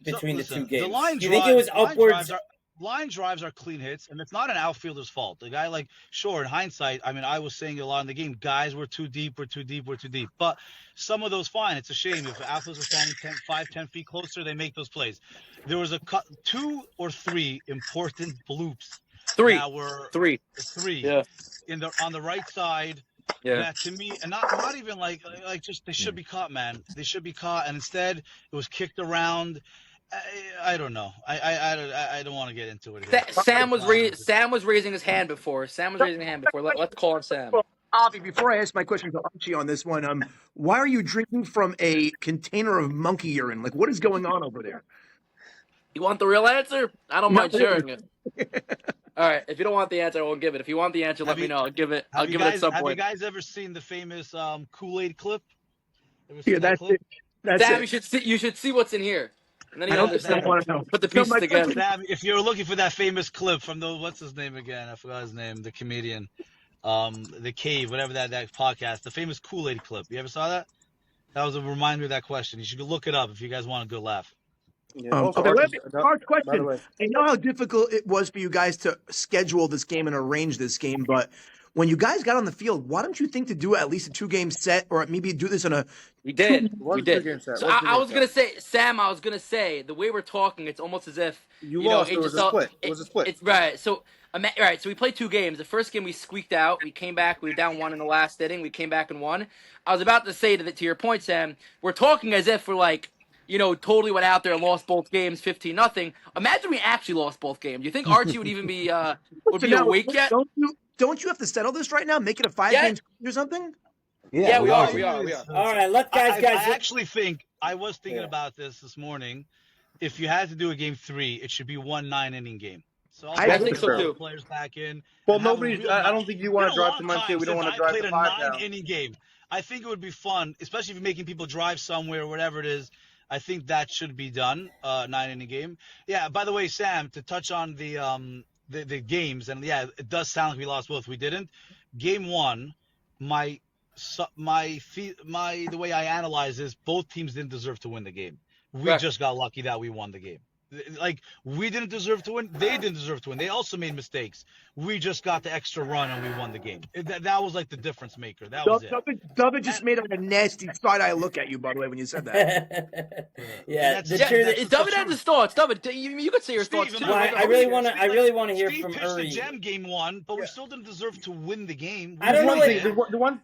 between the two games. Do you think it was upwards? Line drives are clean hits, and it's not an outfielder's fault. The guy, sure, in hindsight, I mean, I was saying a lot in the game, guys were too deep. But some of those, fine. It's a shame. If outfielders are standing 10 feet closer, they make those plays. There was 2 or 3 important bloops. Three. That were three. Yeah. On the right side. Yeah. That to me, and not even just they should be caught, man. They should be caught, and instead it was kicked around. I don't know. I don't want to get into it. Sam was raising his hand before. Let's call on Sam. Well, Avi, before I ask my question to Archie on this one, why are you drinking from a container of monkey urine? Like, what is going on over there? You want the real answer? I don't mind sharing it. All right. If you don't want the answer, I won't give it. If you want the answer, let me know. I'll give it. I'll give it at some point. Have you guys ever seen the famous Kool-Aid clip? Yeah, that's it. Sam, you should see what's in here. And then want to know. Put the pieces together. Sam, if you're looking for that famous clip from what's his name again? I forgot his name. The comedian, the Cave, whatever that podcast. The famous Kool-Aid clip. You ever saw that? That was a reminder of that question. You should look it up if you guys want a good laugh. Yeah. Hard question. I know how difficult it was for you guys to schedule this game and arrange this game, but when you guys got on the field, why don't you think to do at least a 2-game set, or maybe do this on a? We did. So I was gonna say, Sam. I was gonna say the way we're talking, it's almost as if you lost. It was a split. It was a split. It's right. So right. So we played 2 games. The first game we squeaked out. We came back. We were down 1 in the last inning. We came back and won. I was about to say to your point, Sam. We're talking as if we're totally went out there and lost both games 15-0. Imagine we actually lost both games. Do you think Archie would even be awake yet? Don't you have to settle this right now? Make it a 5-game or something? Yeah, we are. All right, guys. I actually think I was thinking about this morning. If you had to do a game 3, it should be 1 9-inning game. So I think so too. Players back in. Well, I don't think you want to drive to Muncie. We don't want to drive to 5 a 9-inning game. I think it would be fun, especially if you're making people drive somewhere or whatever it is. I think that should be done. 9-inning game. Yeah. By the way, Sam, to touch on the games, and yeah, it does sound like we lost both. We didn't. Game 1, the way I analyze this, both teams didn't deserve to win the game. We just got lucky that we won the game. We didn't deserve to win. They didn't deserve to win. They also made mistakes. We just got the extra run and we won the game. That was the difference maker. That was it. David just made a nasty side-eye look at you, by the way, when you said that. David had his thoughts. David, you could say your thoughts too. Well, I really want to hear from Uri. Steve pitched the gem game 1, but we still didn't deserve to win the game. I don't know.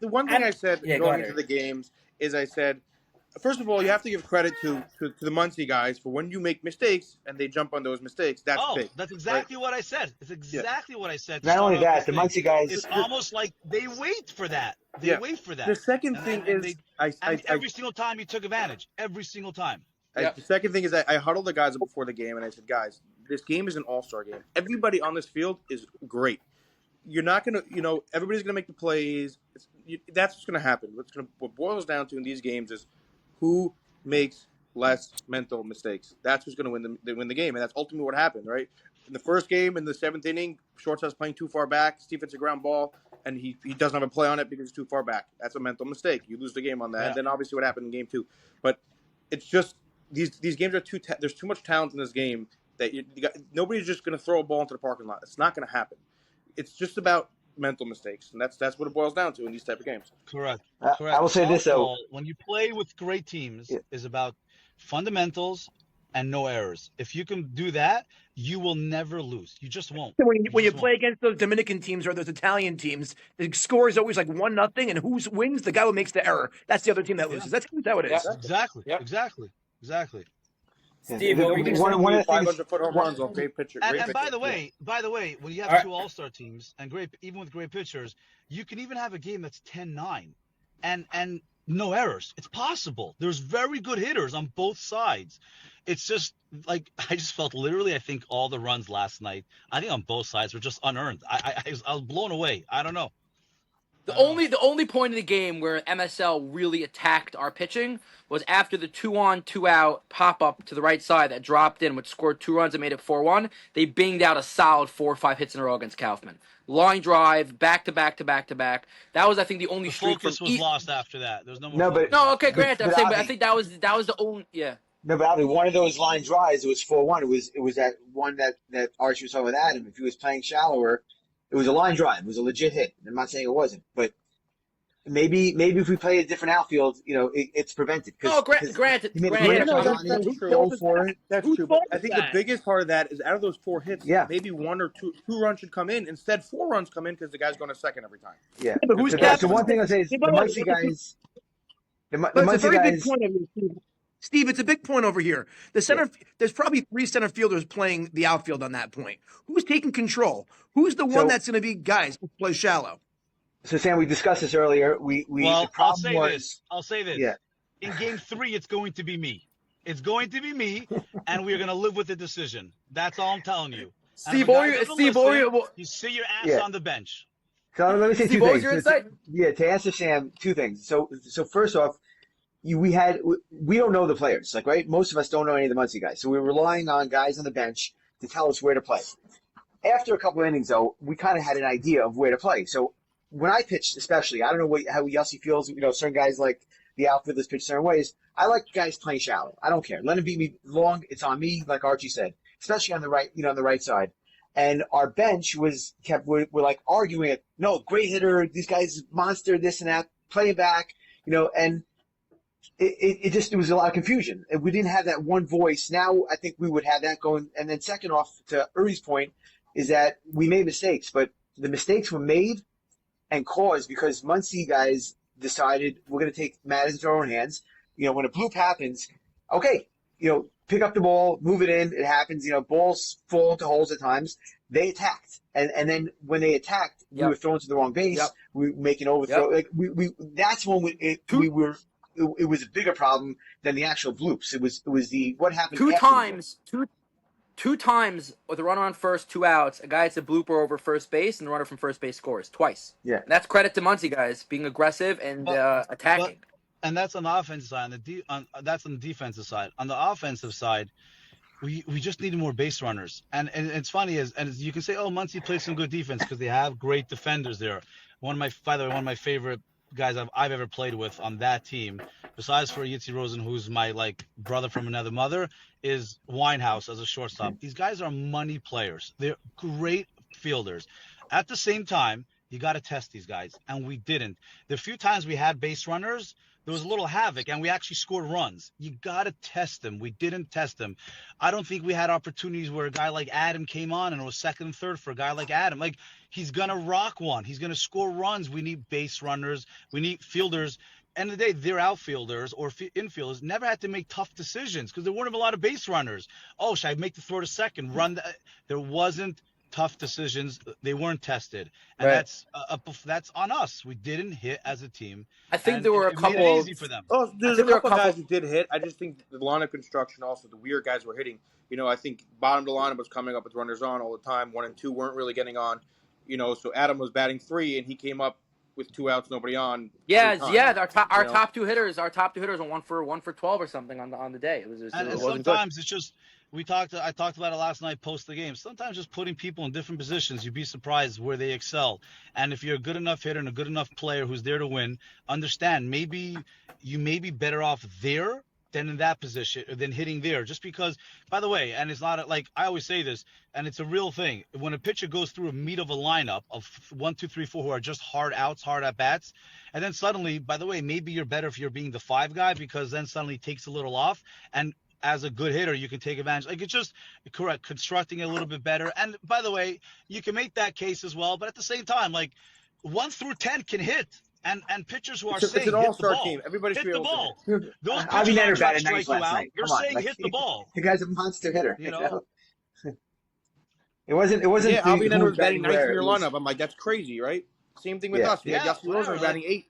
The one thing I said going into the games is I said, first of all, you have to give credit to the Muncie guys for when you make mistakes and they jump on those mistakes. That's big. That's exactly what I said. It's exactly what I said. Not only that, the Muncie guys. It's almost like they wait for that. They wait for that. The second thing is, every single time you took advantage. Every single time. The second thing is I huddled the guys before the game and I said, guys, this game is an all-star game. Everybody on this field is great. You're not going to, everybody's going to make the plays. That's what's going to happen. What boils down to in these games is who makes less mental mistakes. That's who's going to win the game, and that's ultimately what happened, right? In the first game, in the 7th inning, shortstop's playing too far back. Steve hits a ground ball, and he doesn't have a play on it because it's too far back. That's a mental mistake. You lose the game on that. And then obviously what happened in game 2. But it's just these games are there's too much talent in this game that nobody's just going to throw a ball into the parking lot. It's not going to happen. It's just about mental mistakes, and that's what it boils down to in these type of games. Correct. I will say this though: when you play with great teams, is about fundamentals and no errors. If you can do that, you will never lose. You just won't. When you play against those Dominican teams or those Italian teams, the score is always 1-0, and who wins? The guy who makes the error. That's the other team that loses. That's how it is. Exactly. Steve, what were you going to say? One of the things. 500-foot home runs off great pitcher. And, Great and by pitcher. the way, when you have All right. two all-star teams and even with great pitchers, you can even have a game that's 10-9 and no errors. It's possible. There's very good hitters on both sides. It's just like I just felt literally. I think all the runs last night, I think on both sides were just unearned. I was blown away. I don't know. The only point of the game where MSL really attacked our pitching was after the 2-on, 2-out pop up to the right side that dropped in, which scored 2 runs and made it 4-1. They binged out a solid 4 or 5 hits in a row against Kaufman. Line drive, back to back to back to back. That was, I think, the only The streak. focus was lost after that. There's no more. No, but No, okay, granted. I'm saying, but I Avi, think that was the only. Yeah. no, but Avi, one of those line drives, it was 4-1. It was that one that Archie was talking with Adam. If he was playing shallower, it was a line drive. It was a legit hit. I'm not saying it wasn't, but maybe if we play a different outfield, it's prevented. No, granted. He made a Granted. great That's shot. true. Go for it. That's Whose true. fault But I is think that? the biggest part of that is out of those 4 hits, Yeah. maybe 1 or 2 runs should come in. Instead, 4 runs come in because the guy's going to second every time. Yeah. But who's So, captain? so one thing I'll say is Hey, the by the way, Muncie guys. The But it's a Muncie very big guys. point over here, Steve. Steve, it's a big point over here. The center, there's probably 3 center fielders playing the outfield on that point. Who's taking control? Who's the one So- that's going to be guys who play shallow? So Sam, we discussed this earlier. The I'll problem say was. this. I'll say this. Yeah. In game 3, it's going to be me. It's going to be me, and we're going to live with the decision. That's all I'm telling you. Steve, You sit your ass Yeah. on the bench. So let me say Steve, two what things. was your insight? Yeah, to answer Sam, 2 things. So first off, we don't know the players, like, right? Most of us don't know any of the Muncie guys, so we're relying on guys on the bench to tell us where to play. After a couple of innings, though, we kind of had an idea of where to play. So when I pitched, especially, I don't know how Yossi feels. Certain guys like the outfielders pitch certain ways. I like guys playing shallow. I don't care. Let them beat me long. It's on me, like Archie said, especially on the right, on the right side. And our bench we're like arguing it. No, great hitter. These guys monster, this and that. Play back, and it was a lot of confusion. And we didn't have that one voice. Now I think we would have that going. And then second off, to Uri's point, is that we made mistakes, but the mistakes were made and caused because Muncie guys decided we're going to take matters into our own hands. When a bloop happens, okay, pick up the ball, move it in. It happens. Balls fall into holes at times. They attacked, and then when they attacked, we were thrown to the wrong base. Yep. We were making overthrow. Yep. Like we that's when it was a bigger problem than the actual bloops. It was the what happened. Two times with a runner on first, 2 outs, a guy hits a blooper over first base, and the runner from first base scores twice. Yeah, and that's credit to Muncie guys being aggressive and attacking. And that's on the offensive side. That's on the defensive side. On the offensive side, we just needed more base runners. And it's funny as you can say, oh, Muncie plays some good defense because they have great defenders there. One of my favorite guys I've ever played with on that team, besides for Yitzi Rosen, who's my brother from another mother, is Winehouse as a shortstop. These guys are money players. They're great fielders. At the same time, you got to test these guys, and we didn't. The few times we had base runners, there was a little havoc, and we actually scored runs. You got to test them. We didn't test them. I don't think we had opportunities where a guy like Adam came on and it was second and third for a guy like Adam. He's going to rock one. He's going to score runs. We need base runners. We need fielders. End of the day, their outfielders or infielders never had to make tough decisions because there weren't a lot of base runners. Oh, should I make the throw to second? There wasn't tough decisions. They weren't tested, and that's on us. We didn't hit as a team. I think there were a couple. Made it easy for them. Oh, there's a couple guys who did hit. I just think the lineup construction, also the weird guys were hitting. I think bottom of the lineup was coming up with runners on all the time. 1 and 2 weren't really getting on. So Adam was batting 3, and he came up with 2 outs, nobody on. Our top two hitters are 1 for 12 or something on the day. It was sometimes it's just. I talked about it last night post the game. Sometimes just putting people in different positions, you'd be surprised where they excel. And if you're a good enough hitter and a good enough player who's there to win, understand maybe you may be better off there than in that position, than hitting there. Just because, by the way, and it's not I always say this, and it's a real thing. When a pitcher goes through a meat of a lineup of 1, 2, 3, 4 who are just hard outs, hard at bats, and then suddenly, by the way, maybe you're better if you're being the 5 guy because then suddenly it takes a little off and as a good hitter, you can take advantage. It's just correct, constructing it a little bit better. And by the way, you can make that case as well. But at the same time, 1 through 10 can hit. And pitchers who are It's an saying hit the all-star ball, team. Everybody should hit be the able to ball. hit. Those Avi pitchers aren't Netter trying to batted ninth strike you last out. night. They're Come on, saying like hit the ball. the guy's a monster hitter. You know. It wasn't Yeah, Alvin Netter who was was batting batting ninth in where. your It was lineup. I'm like, that's crazy, right? Same thing with yeah. us. We had Yeah, Yossi whatever. Rosen batting 8.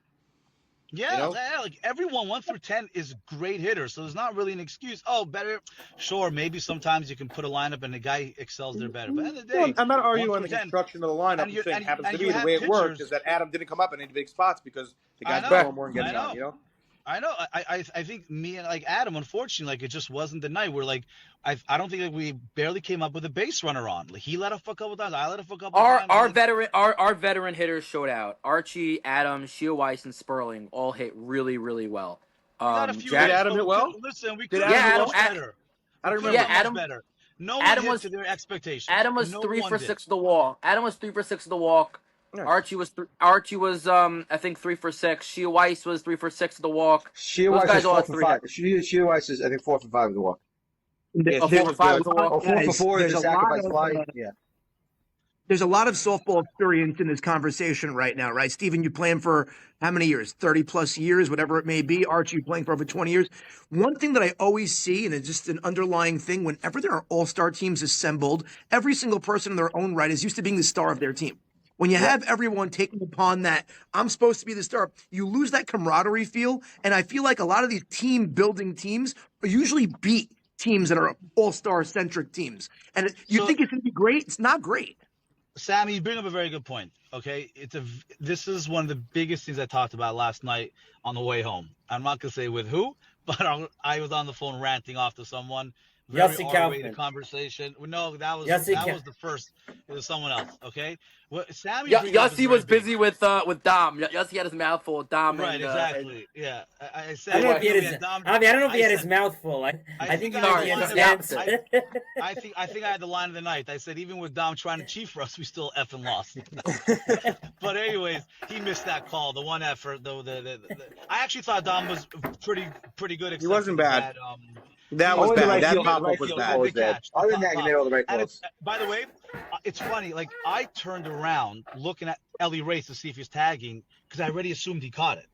You Yeah, know, like everyone 1 through 10 is great hitters, so there's not really an excuse. Oh, better, sure. Maybe sometimes you can put a lineup and the guy excels there better. But at the end of the no, day, I'm not 1 arguing on through the 10, construction of the lineup. and I'm you saying and it happens and to you be the have way it worked is pitchers. that Adam didn't come up in any big spots because the I guys know, before him weren't I getting on. know. You know. I know. I think me and like Adam, unfortunately, like it just wasn't the night. We're like, I don't think like we barely came up with a base runner on. Like he let a fuck couple times. I let a fuck couple times. Like Our veteran hitters showed out. Archie, Adams, Shea Weiss, and Sperling all hit really, really well. we got a few Did Jack, hits, Adam but hit we could well? listen. We Did could have Adam yeah, been hit Adam, much well? better. I We don't could have yeah, remember. been much Adam, better. No one Adam hit was to their expectations. Adam was No 3 one for did. 6 of the walk. Adam was 3 for 6 of the walk. Nice. Archie was I think 3 for 6. Shea Weiss was 3 for 6 of the walk. Sheila Those Weiss was guys all four had for 3 five. hits. Sheila Weiss is I think 4 for 5 of the walk. Yeah, Oh, she 4 was for 5 good. of the walk. Oh, 4 for Guys, 4 is a sacrifice fly. Yeah. there's a lot of softball experience in this conversation right now, right? Steven, you playing for how many years? 30 plus years, whatever it may be. Archie, you playing for over 20 years. One thing that I always see, and it's just an underlying thing, whenever there are all-star teams assembled, every single person in their own right is used to being the star of their team. When you have everyone taking upon that, I'm supposed to be the star, you lose that camaraderie feel. And I feel like a lot of these team building teams usually beat teams that are all-star centric teams. And you So think it's going to be great? It's not great. Sammy, you bring up a very good point. Okay, this is one of the biggest things I talked about last night on the way home. I'm not gonna say with who, but I was on the phone ranting off to someone. Very Yossi R-rated Kaufman. conversation. No, that was Yossi that Ka- was the first. It was someone else. Okay, what Sammy brings up is Yossi very was big. busy with Dom. Yossi had his mouth full of Dom Right, and exactly. Yeah, I I said don't know if he had we his. had Dom. I don't know if he I had his said mouth full. I I think think he I had might the be line it's of the his the stance. opposite. I think I had the line of the night. I said even with Dom trying to cheat for us, we still effing lost. But anyways, he missed that call. The one effort though. I actually thought Dom was pretty good. He Except wasn't for bad. he That was was Only the bad. right That field, the pop right up was field bad. call was the bad. catch. Other than that, you made all the right And calls. by the way, it's funny. Like I turned around looking at Ellie Race to see if he's tagging because I already assumed he caught it.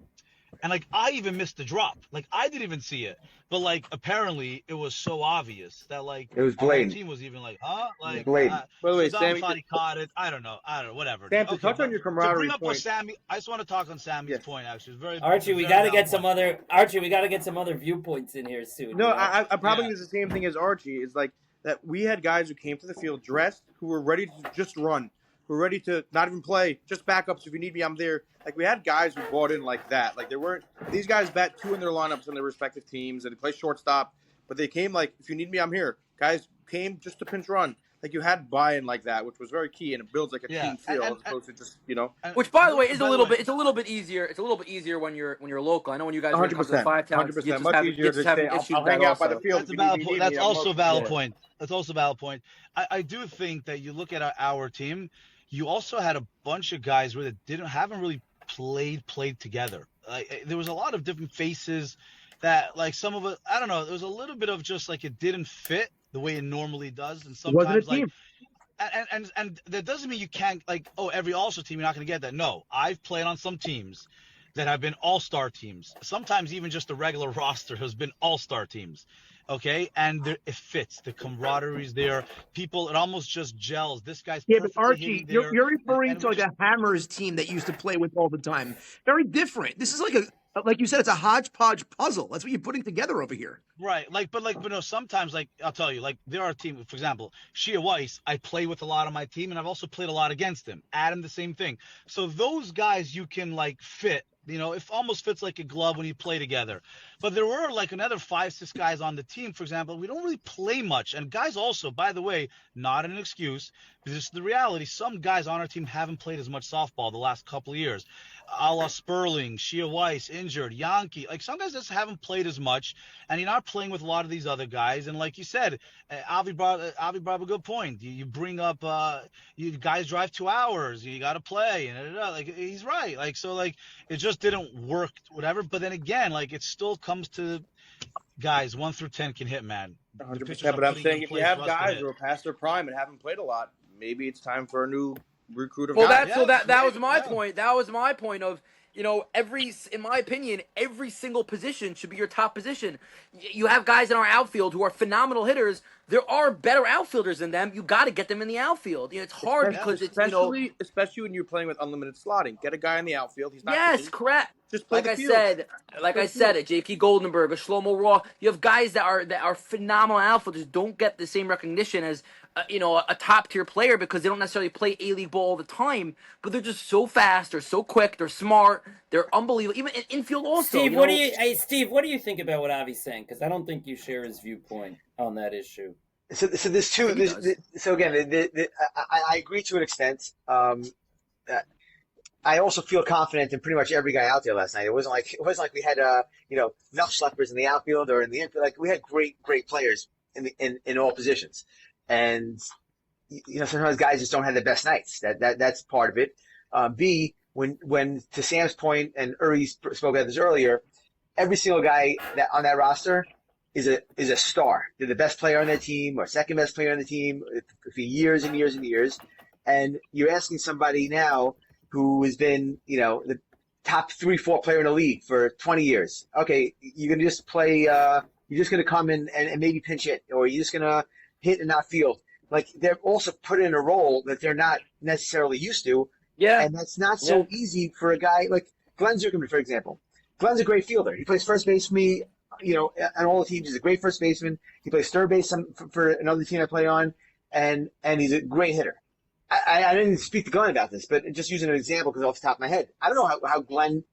And like I even missed the drop. Like I didn't even see it. But like apparently it was so obvious that like It was our whole blatant. team was even like, huh? It was Like blatant. By the so way, Dom Sammy, thought he caught it. I don't know. Whatever. Sam, to Okay, touch but on your to camaraderie bring up what point. Sammy, I just want to talk on Sammy's Yes. point. Actually, it's very Archie, it's we a got very to get valid some point. other. Archie, we got to get some other viewpoints in here soon. No, You know? I probably Yeah. think it's the same thing as Archie. Is like that we had guys who came to the field dressed, who were ready to just run, who were ready to not even play, just backups. If you need me, I'm there. Like we had guys who bought in like that. Like there weren't these guys bat 2 in their lineups in their respective teams, and they play shortstop. But they came like, if you need me, I'm here. Guys came just to pinch run. Like you had buy-in like that, which was very key, and it builds like a Yeah. team feel as opposed to just Which, by the way, is by a the little way, bit. It's a little bit easier. It's a little bit easier when you're local. I know when you guys are 100%, 5 towns, 100%. Much easier you to just having say issues I'll with hang that out by the also. field. that's a If you valid need point. me, That's I'm also a local. valid Yeah. point. That's also a valid point. I do think that you look at our team, you also had a bunch of guys where that haven't really played together. Like there was a lot of different faces that like some of it, I don't know, there was a little bit of just like it didn't fit the way it normally does, and It wasn't a sometimes like team. and that doesn't mean you can't like every all-star team you're not going to get that. No, I've played on some teams that have been all-star teams. Sometimes even just the regular roster has been all-star teams. Okay, and it fits. The camaraderie's there. People, it almost just gels. This guy's Yeah, but perfectly hitting Archie, there, you're referring and to we like just a Hammers team that you used to play with all the time. Very different. This is like you said, it's a hodgepodge puzzle. That's what you're putting together over here. right. But no. Sometimes, like I'll tell you, like there are teams. For example, Shea Weiss, I play with a lot on my team, and I've also played a lot against him. Adam, the same thing. So those guys you can like fit. You know, it almost fits like a glove when you play together. But there were like another 5, 6 guys on the team, for example. We don't really play much. And guys also, by the way, not an excuse. This is the reality. Some guys on our team haven't played as much softball the last couple of years. A la Sperling, Shea Weiss, injured, Yankee. Like some guys just haven't played as much. And you're not playing with a lot of these other guys. And like you said, Avi brought up a good point. You bring up, you guys drive 2 hours. You got to play. And like he's right. Like so, like it just didn't work, whatever. But then again, like it still comes to guys 1 through 10 can hit, man. The 100%. But I'm saying if you have guys who are past their prime and haven't played a lot, maybe it's time for a new recruit of Well, guys. that Yeah, was my maybe, yeah. point. That was my point of in my opinion, every single position should be your top position. You have guys in our outfield who are phenomenal hitters. There are better outfielders than them. You got to get them in the outfield. It's hard because it's Especially when you're playing with unlimited slotting. Get a guy in the outfield. He's not yes, hitting. correct. Just play Like the I field. said, a J.P. Goldenberg, a Shlomo Raw. You have guys that are phenomenal outfielders. Don't get the same recognition as a top tier player because they don't necessarily play A-League ball all the time. But they're just so fast. They're so quick. They're smart. They're unbelievable. Even in infield also. Steve, Steve, what do you think about what Avi's saying? Because I don't think you share his viewpoint on that issue. So there's two. So again, I agree to an extent. I also feel confident in pretty much every guy out there last night. It wasn't like we had enough schleppers in the outfield or in the infield. Like we had great players in all positions, and sometimes guys just don't have the best nights. That's part of it. B, when to Sam's point, and Uri spoke about this earlier, every single guy that on that roster is a star. They're the best player on their team or second best player on the team for years and years and years. And you're asking somebody now who has been, the top 3-4 player in the league for 20 years. Okay, you're gonna just play. You're just gonna come in and maybe pinch hit, or you're just gonna hit and not field. Like they're also put in a role that they're not necessarily used to. Yeah, and that's not so easy for a guy like Glenn Zuckerman, for example. Glenn's a great fielder. He plays first base for me, on all the teams. He's a great first baseman. He plays third base for another team I play on, and he's a great hitter. I didn't speak to Glenn about this, but just using an example because off the top of my head, I don't know how Glenn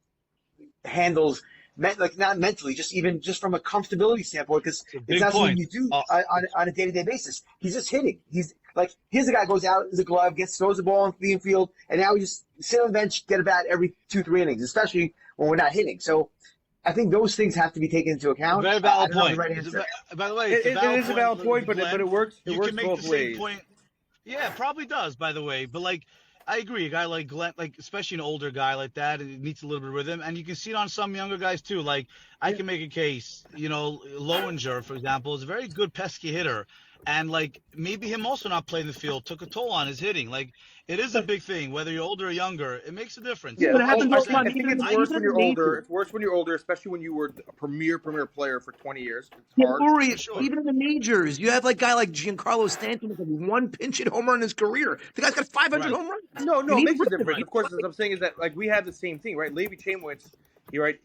handles not mentally, just from a comfortability standpoint, because it's not something you do on a day-to-day basis. He's just hitting. He's like, here's a guy goes out as a glove, throws the ball into the infield, and now we just sit on the bench, get a bat every 2-3 innings, especially when we're not hitting. So I think those things have to be taken into account. Very valid point. Right answer. By the way, it is a valid point, but it works. It works both ways. Yeah, it probably does, by the way. But, I agree. A guy like Glenn, especially an older guy like that, it needs a little bit of rhythm. And you can see it on some younger guys, too. I can make a case. Lowinger, for example, is a very good pesky hitter. And, maybe him also not playing the field took a toll on his hitting. It is a big thing. Whether you're older or younger, it makes a difference. Yeah, it happens all the time. I think it's worse when you're older. It's worse when you're older, especially when you were a premier player for 20 years. It's hard. Uri, even in the majors, you have a guy like Giancarlo Stanton with one pinch hit home run in his career. The guy's got 500 home runs. No, it makes a difference. Of course, as I'm saying is that we have the same thing, right? Levi Chamowitz,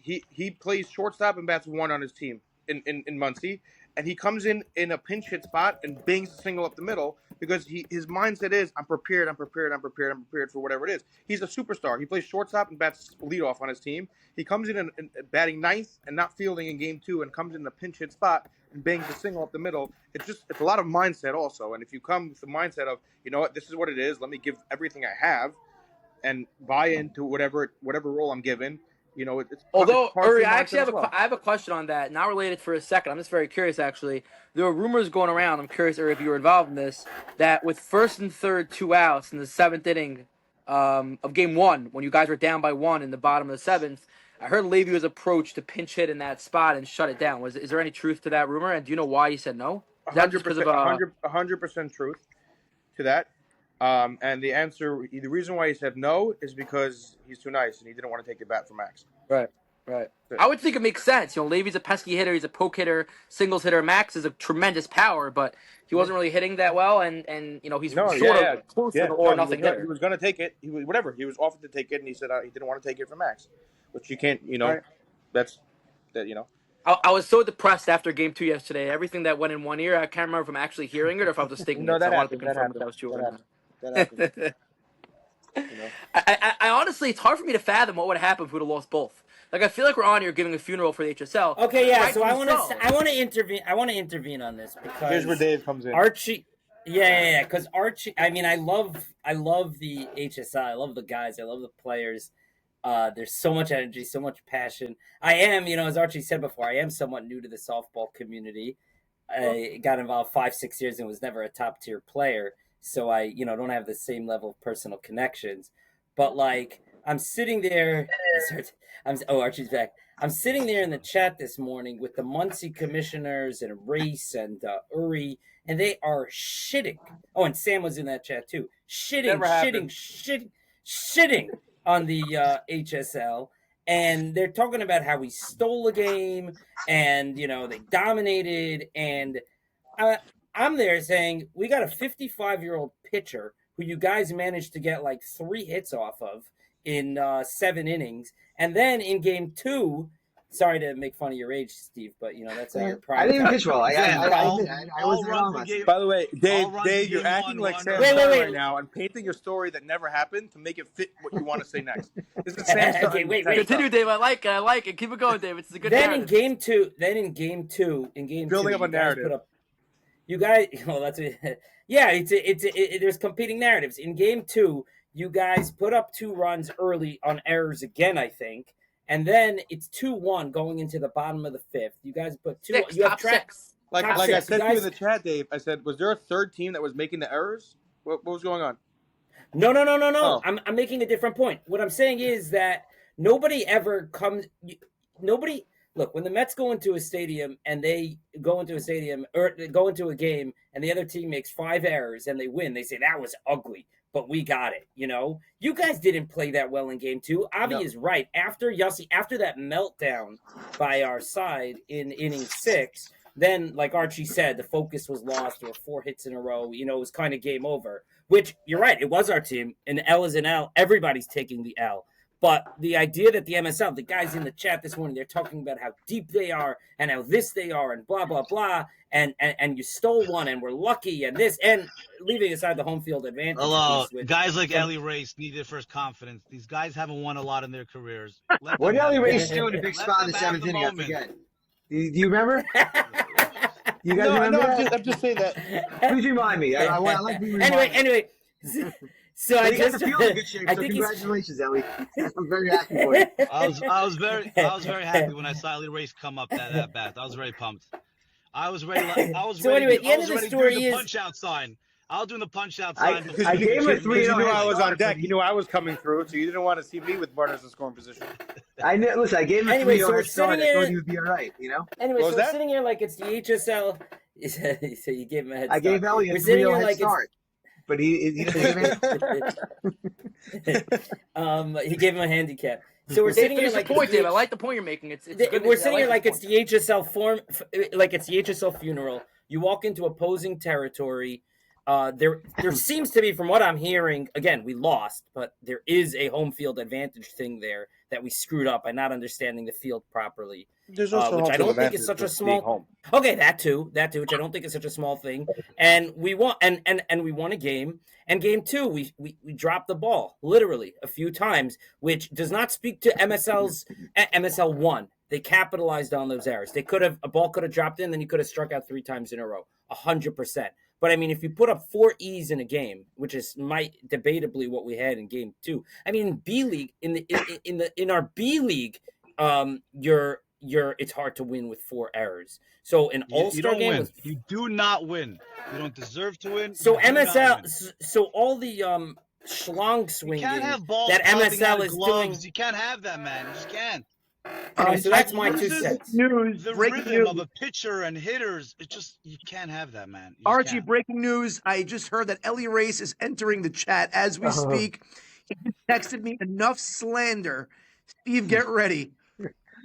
he plays shortstop and bats one on his team in Muncie, and he comes in a pinch hit spot and bangs a single up the middle because his mindset is I'm prepared for whatever it is. He's a superstar. He plays shortstop and bats leadoff on his team. He comes in batting ninth and not fielding in game 2 and comes in a pinch hit spot and bangs a single up the middle. It's a lot of mindset also. And if you come with the mindset of, this is what it is, let me give everything I have and buy into whatever role I'm given. Although, Uri, I actually have a question on that, not related for a second. I'm just very curious, actually. There were rumors going around, I'm curious, Uri, if you were involved in this, that with first and third 2 outs in the 7th inning of game 1, when you guys were down by 1 in the bottom of the 7th, I heard Levi was approached to pinch hit in that spot and shut it down. Is there any truth to that rumor? And do you know why he said no? 100% truth to that. And the reason why he said no is because he's too nice and he didn't want to take the bat from Max. Right. I would think it makes sense. Levy's a pesky hitter. He's a poke hitter, singles hitter. Max is a tremendous power, but he wasn't really hitting that well. And he's close or nothing hitter. He was going to take it. He was offered to take it, and he said he didn't want to take it from Max, which you can't. Right. That's. I was so depressed after game 2 yesterday. Everything that went in one ear, I can't remember if I'm actually hearing it or if I was just thinking it. That I happened. wanted to confirm that was true. That happened. I honestly, it's hard for me to fathom what would have happened if we would have lost both. I feel like we're on here giving a funeral for the HSL. Okay, yeah. So I want to intervene. I want to intervene on this because here's where Dave comes in. Archie. Yeah. Because Archie. I mean, I love the HSL. I love the guys. I love the players. There's so much energy, so much passion. I am, as Archie said before, I am somewhat new to the softball community. I got involved 5-6 years and was never a top tier player. So I, don't have the same level of personal connections. But I'm sitting there. Archie's back. I'm sitting there in the chat this morning with the Muncie commissioners and Race and Uri, and they are shitting. Oh, and Sam was in that chat too. Shitting on the HSL. and they're talking about how we stole a game and they dominated, and I'm there saying we got a 55-year-old pitcher who you guys managed to get like 3 hits off of in 7 innings, and then in game 2. Sorry to make fun of your age, Steve, but that's your I prime didn't time. pitch well. I All, admit I all wasn't runs wrong the last game. night. By the way, All runs Dave, in you're game acting one like were Sam Wait, Dunn wait. right now and painting a story that never happened to make it fit what you want to say next. This is Sam Dunn. Okay, wait. Continue, Dave. I like it. Keep it going, Dave. It's a good Then narrative. in game two, Building you up a guys narrative. put up. You guys, well, that's yeah. There's competing narratives. In game 2, you guys put up 2 runs early on errors again, I think, and then it's 2-1 going into the bottom of the 5th. You guys put 2. Six, You have top 6. Like top I 6. said You to you guys, in the chat, Dave, I said, was there a third team that was making the errors? What was going on? No. Oh. I'm making a different point. What I'm saying is that nobody ever comes. Nobody look when the Mets go into a stadium and they go into a stadium or go into a game and the other team makes 5 errors and they win. They say that was ugly, but we got it. You guys didn't play that well in game 2. Avi is right. After that meltdown by our side in inning 6. Then, like Archie said, the focus was lost. There were 4 hits in a row. It was kind of game over. Which, you're right, it was our team. An L is an L. Everybody's taking the L. But the idea that the MSL, the guys in the chat this morning, they're talking about how deep they are and how this they are and blah, blah, blah. And you stole one and we're lucky and this. And leaving aside the home field advantage. Hello, piece with guys like Ellie Race need their first confidence. These guys haven't won a lot in their careers. What did Ellie Race do in a big Let spot in them the have 7th the inning? I moment. forget. Do you remember? You guys No, remember that? I'm just saying that. Please remind me. I like being reminded. Anyway. So But I you got just the field in good shape, I so think he's congratulations, Ellie. I'm very happy for you. I was very happy when I saw Ellie Race come up that bat. I was very pumped. I was ready. So anyway, the end of the story to do the is punch out sign. I was doing the punch out sign. I gave him a 3-0 You knew I was on start, deck. but You knew I was coming through, so you didn't want to see me with runners in scoring position. I gave him a Anyway, 3-0 so we're head start. sitting I thought here- he would be all right, Anyway, What so was we're that? sitting here like it's the HSL. So you gave him a head start. I gave Ellie a We're sitting 3-0 here head like start. But he doesn't give it. he gave him a handicap. So we're Dave, sitting here finish like the point, it's Dave. I like the point you're making. It's good. we're I sitting like here the like it's point. the HSL form, like it's the HSL funeral. You walk into opposing territory. There seems to be, from what I'm hearing, again, we lost, but there is a home field advantage thing there that we screwed up by not understanding the field properly. There's also Which home I field don't think is advantage such a with small. being home. Okay, that too, which I don't think is such a small thing. And we won, and we won a game. And game 2, we dropped the ball literally a few times, which does not speak to MSL 1. They capitalized on those errors. A ball could have dropped in, then you could have struck out 3 times in a row, 100%. But I mean, if you put up 4 E's in a game, which is debatably what we had in game 2. I mean, B League in our B League, it's hard to win with 4 errors. So an all-star game win. You do not win. You don't deserve to win. So You do not MSL, win. so all the schlong swinging You can't have balls that popping out MSL of is gloves. doing. You can't have that, man. You just can't. Anyway, so that's my 2 loses cents. News, The breaking rhythm news. of a pitcher and hitters, you can't have that, man. You just Archie, can't. breaking news. I just heard that Ellie Race is entering the chat as we speak. He just texted me enough slander. Steve, get ready.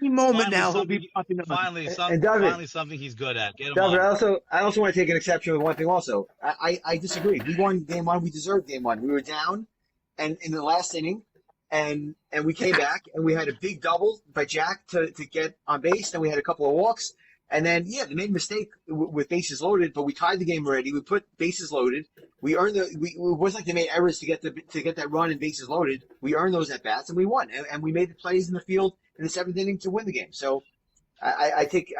Any moment now, he'll be popping up. Finally, David, something he's good at. Get him David, on. I also want to take an exception with one thing also. I disagree. We won game 1. We deserved game 1. We were down and in the last inning, and we came back, and we had a big double by Jack to get on base. Then we had a couple of walks. And then, they made a mistake with bases loaded, but we tied the game already. We put bases loaded. We earned it wasn't like they made errors to get that run and bases loaded. We earned those at bats, and we won. And we made the plays in the field in the 7th inning to win the game. So I take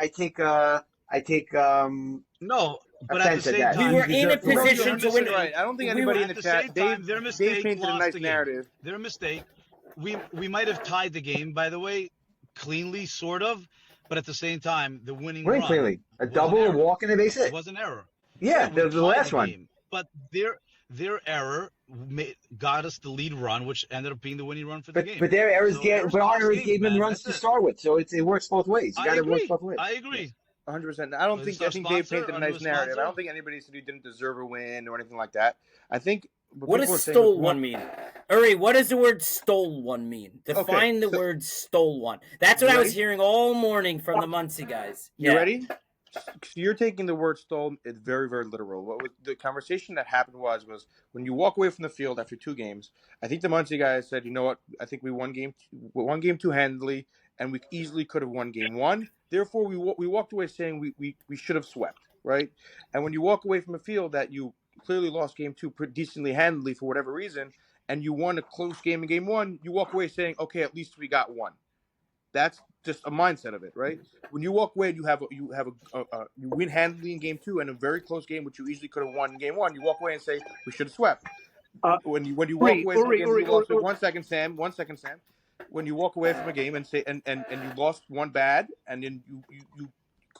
No, but at the offense at same that. time, We were in a deserve to win. position to win. Right. I don't think We anybody were- in the at the chat. same time, Dave, their mistake Dave painted a lost nice the game. narrative. Their mistake. We might have tied the game, by the way, cleanly, sort of, but at the same time, the winning Winning run cleanly. A was double, an a error. walk, and a base It hit. was an error. Yeah, we the tied last one. game. But their error got us the lead run, which ended up being the winning run for the game. But their errors So but our errors games, gave them man. runs That's to it. start with. So it works both ways. You I got to work agree. both ways. I agree. 100%. I Was think this our Dave sponsor? painted a Our nice new narrative. I sponsor? don't think anybody said he didn't deserve a win or anything like that. I think but What people does are saying stole one mean? Uri, what does the word stole one mean? Define the so word stole one. That's what you I was ready? hearing all morning from the Muncie guys. You Yeah. ready? So you're taking the word "stole" it's very, very literal. What was the conversation that happened was when you walk away from the field after 2 games. I think the Muncie guys said, "You know what? I think we won game 2 handily, and we easily could have won game 1. Therefore, we walked away saying we should have swept, right? And when you walk away from a field that you clearly lost game 2 pretty decently handily for whatever reason, and you won a close game in game 1, you walk away saying, okay, at least we got one. That's just a mindset of it, right? When you walk away and you win handily in game 2 and a very close game, which you easily could have won in game 1. You walk away and say we should have swept. Uh, When you walk away from a game, you lost it. Uri. 1 second, Sam. 1 second, Sam. When you walk away from a game and say and you lost one bad, and then you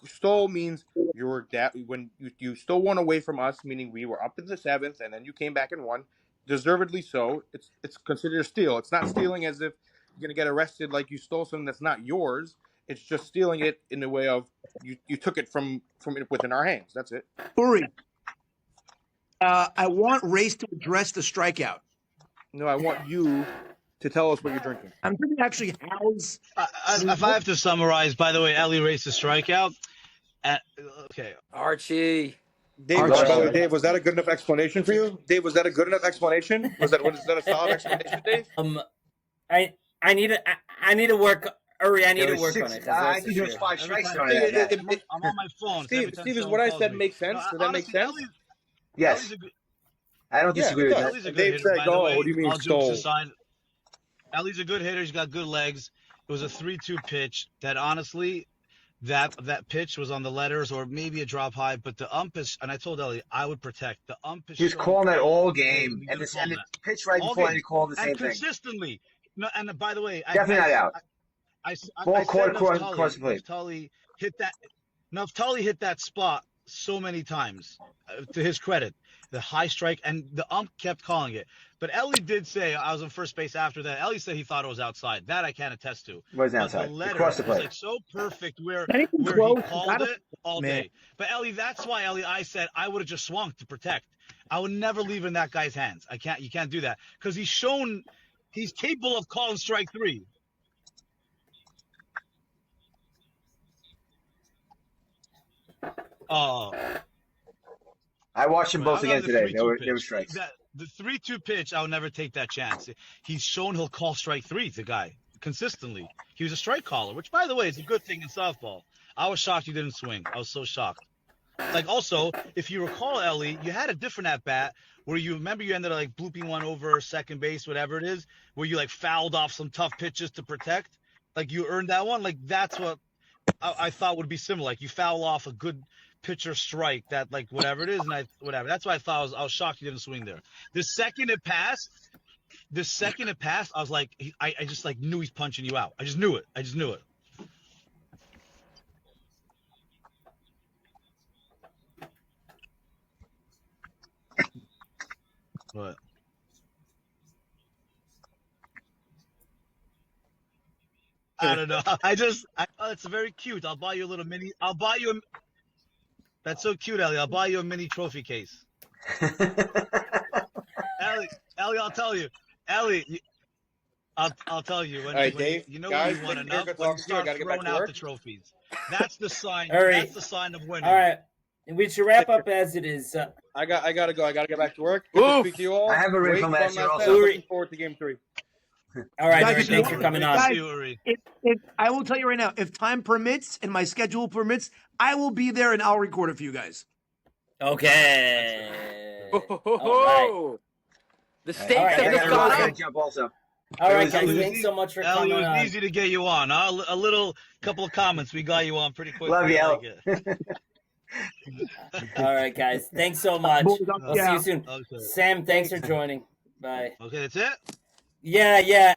stole means when you stole one away from us, meaning we were up in the 7th, and then you came back and won, deservedly so. It's considered a steal. It's not stealing as if you're gonna get arrested like you stole something that's not yours. It's just stealing it in the way of you took it from within our hands. That's it. Uri, I want Race to address the strikeout. No, I want you to tell us what you're drinking. I'm thinking actually how's. If I have to summarize, by the way, Ellie raced a strikeout. Okay. Archie. Dave, by the way, Dave, was that a good enough explanation for you? Dave, was that a good enough explanation? Was that a solid explanation, Dave? I need to work. Uri, I need to work on it. I think there was 5 strikes on I'm that. on my phone. Steve, is what I said make sense? Does that make sense? Yes, I don't disagree with that. Ellie's a good Dave hitter, said, by the "Go." way. What do you mean All jokes stole? aside, Ellie's a good hitter. He's got good legs. It was a 3-2 pitch that honestly, that pitch was on the letters or maybe a drop high, but the ump is, and I told Ellie I would protect. The ump is. He was calling that all game, and the pitch right before he called the same and thing. consistently. No, and by the way, Definitely not out. Ball caught across the plate. Naftali hit that spot so many times, to his credit. The high strike, and the ump kept calling it. But Ellie did say, I was on first base after that, Ellie said he thought it was outside. That I can't attest to. It wasn't outside. The letter Across the was plate. like so perfect where Anything he close, called it all day. But Ellie, that's why, Ellie, I said I would have just swung to protect. I would never leave it in that guy's hands. You can't do that. Because he's capable of calling strike 3. Oh. I watched them both again today. They were strikes. The 3-2 pitch, I'll never take that chance. He's shown he'll call strike 3, the guy, consistently. He was a strike caller, which, by the way, is a good thing in softball. I was shocked you didn't swing. I was so shocked. Like, also, if you recall, Ellie, you had a different at-bat where you ended up, like, blooping one over second base, whatever it is, where you, like, fouled off some tough pitches to protect. Like, you earned that one. Like, that's what I thought would be similar. Like, you foul off a good pitcher strike that, like, whatever it is, and whatever. That's why I was shocked he didn't swing there. The second it passed, I was like, I just, like, knew he's punching you out. I just knew it. What? I don't know. It's very cute. I'll buy you a little mini. That's so cute, Ellie. I'll buy you a mini trophy case. Ellie, I'll tell you. Ellie, I'll tell you. Dave, you know guys, when you won take enough, care of when you it. I start gotta get back throwing to out work. the trophies. That's the sign. All right. That's the sign of winning. All right. We should wrap up as it is. I gotta go. I gotta get back to work. Good to speak to you all. I have a ring from last year also. Looking forward to game 3. All right, Guys, Uri, thanks for coming on. Guys, if I will tell you right now, if time permits and my schedule permits, I will be there and I'll record it for you guys. Okay. All right. The stakes All right, have just I gone gotta up. jump also. All right, It guys. was Thanks so much for Ellie, coming it on. was easy to get you on. Huh? A little couple of comments. We got you on pretty quick. Love you, I El. like it. All right, guys. Thanks so much. I'll see you soon. Okay. Sam, thanks for joining. Bye. Okay, that's it? Yeah.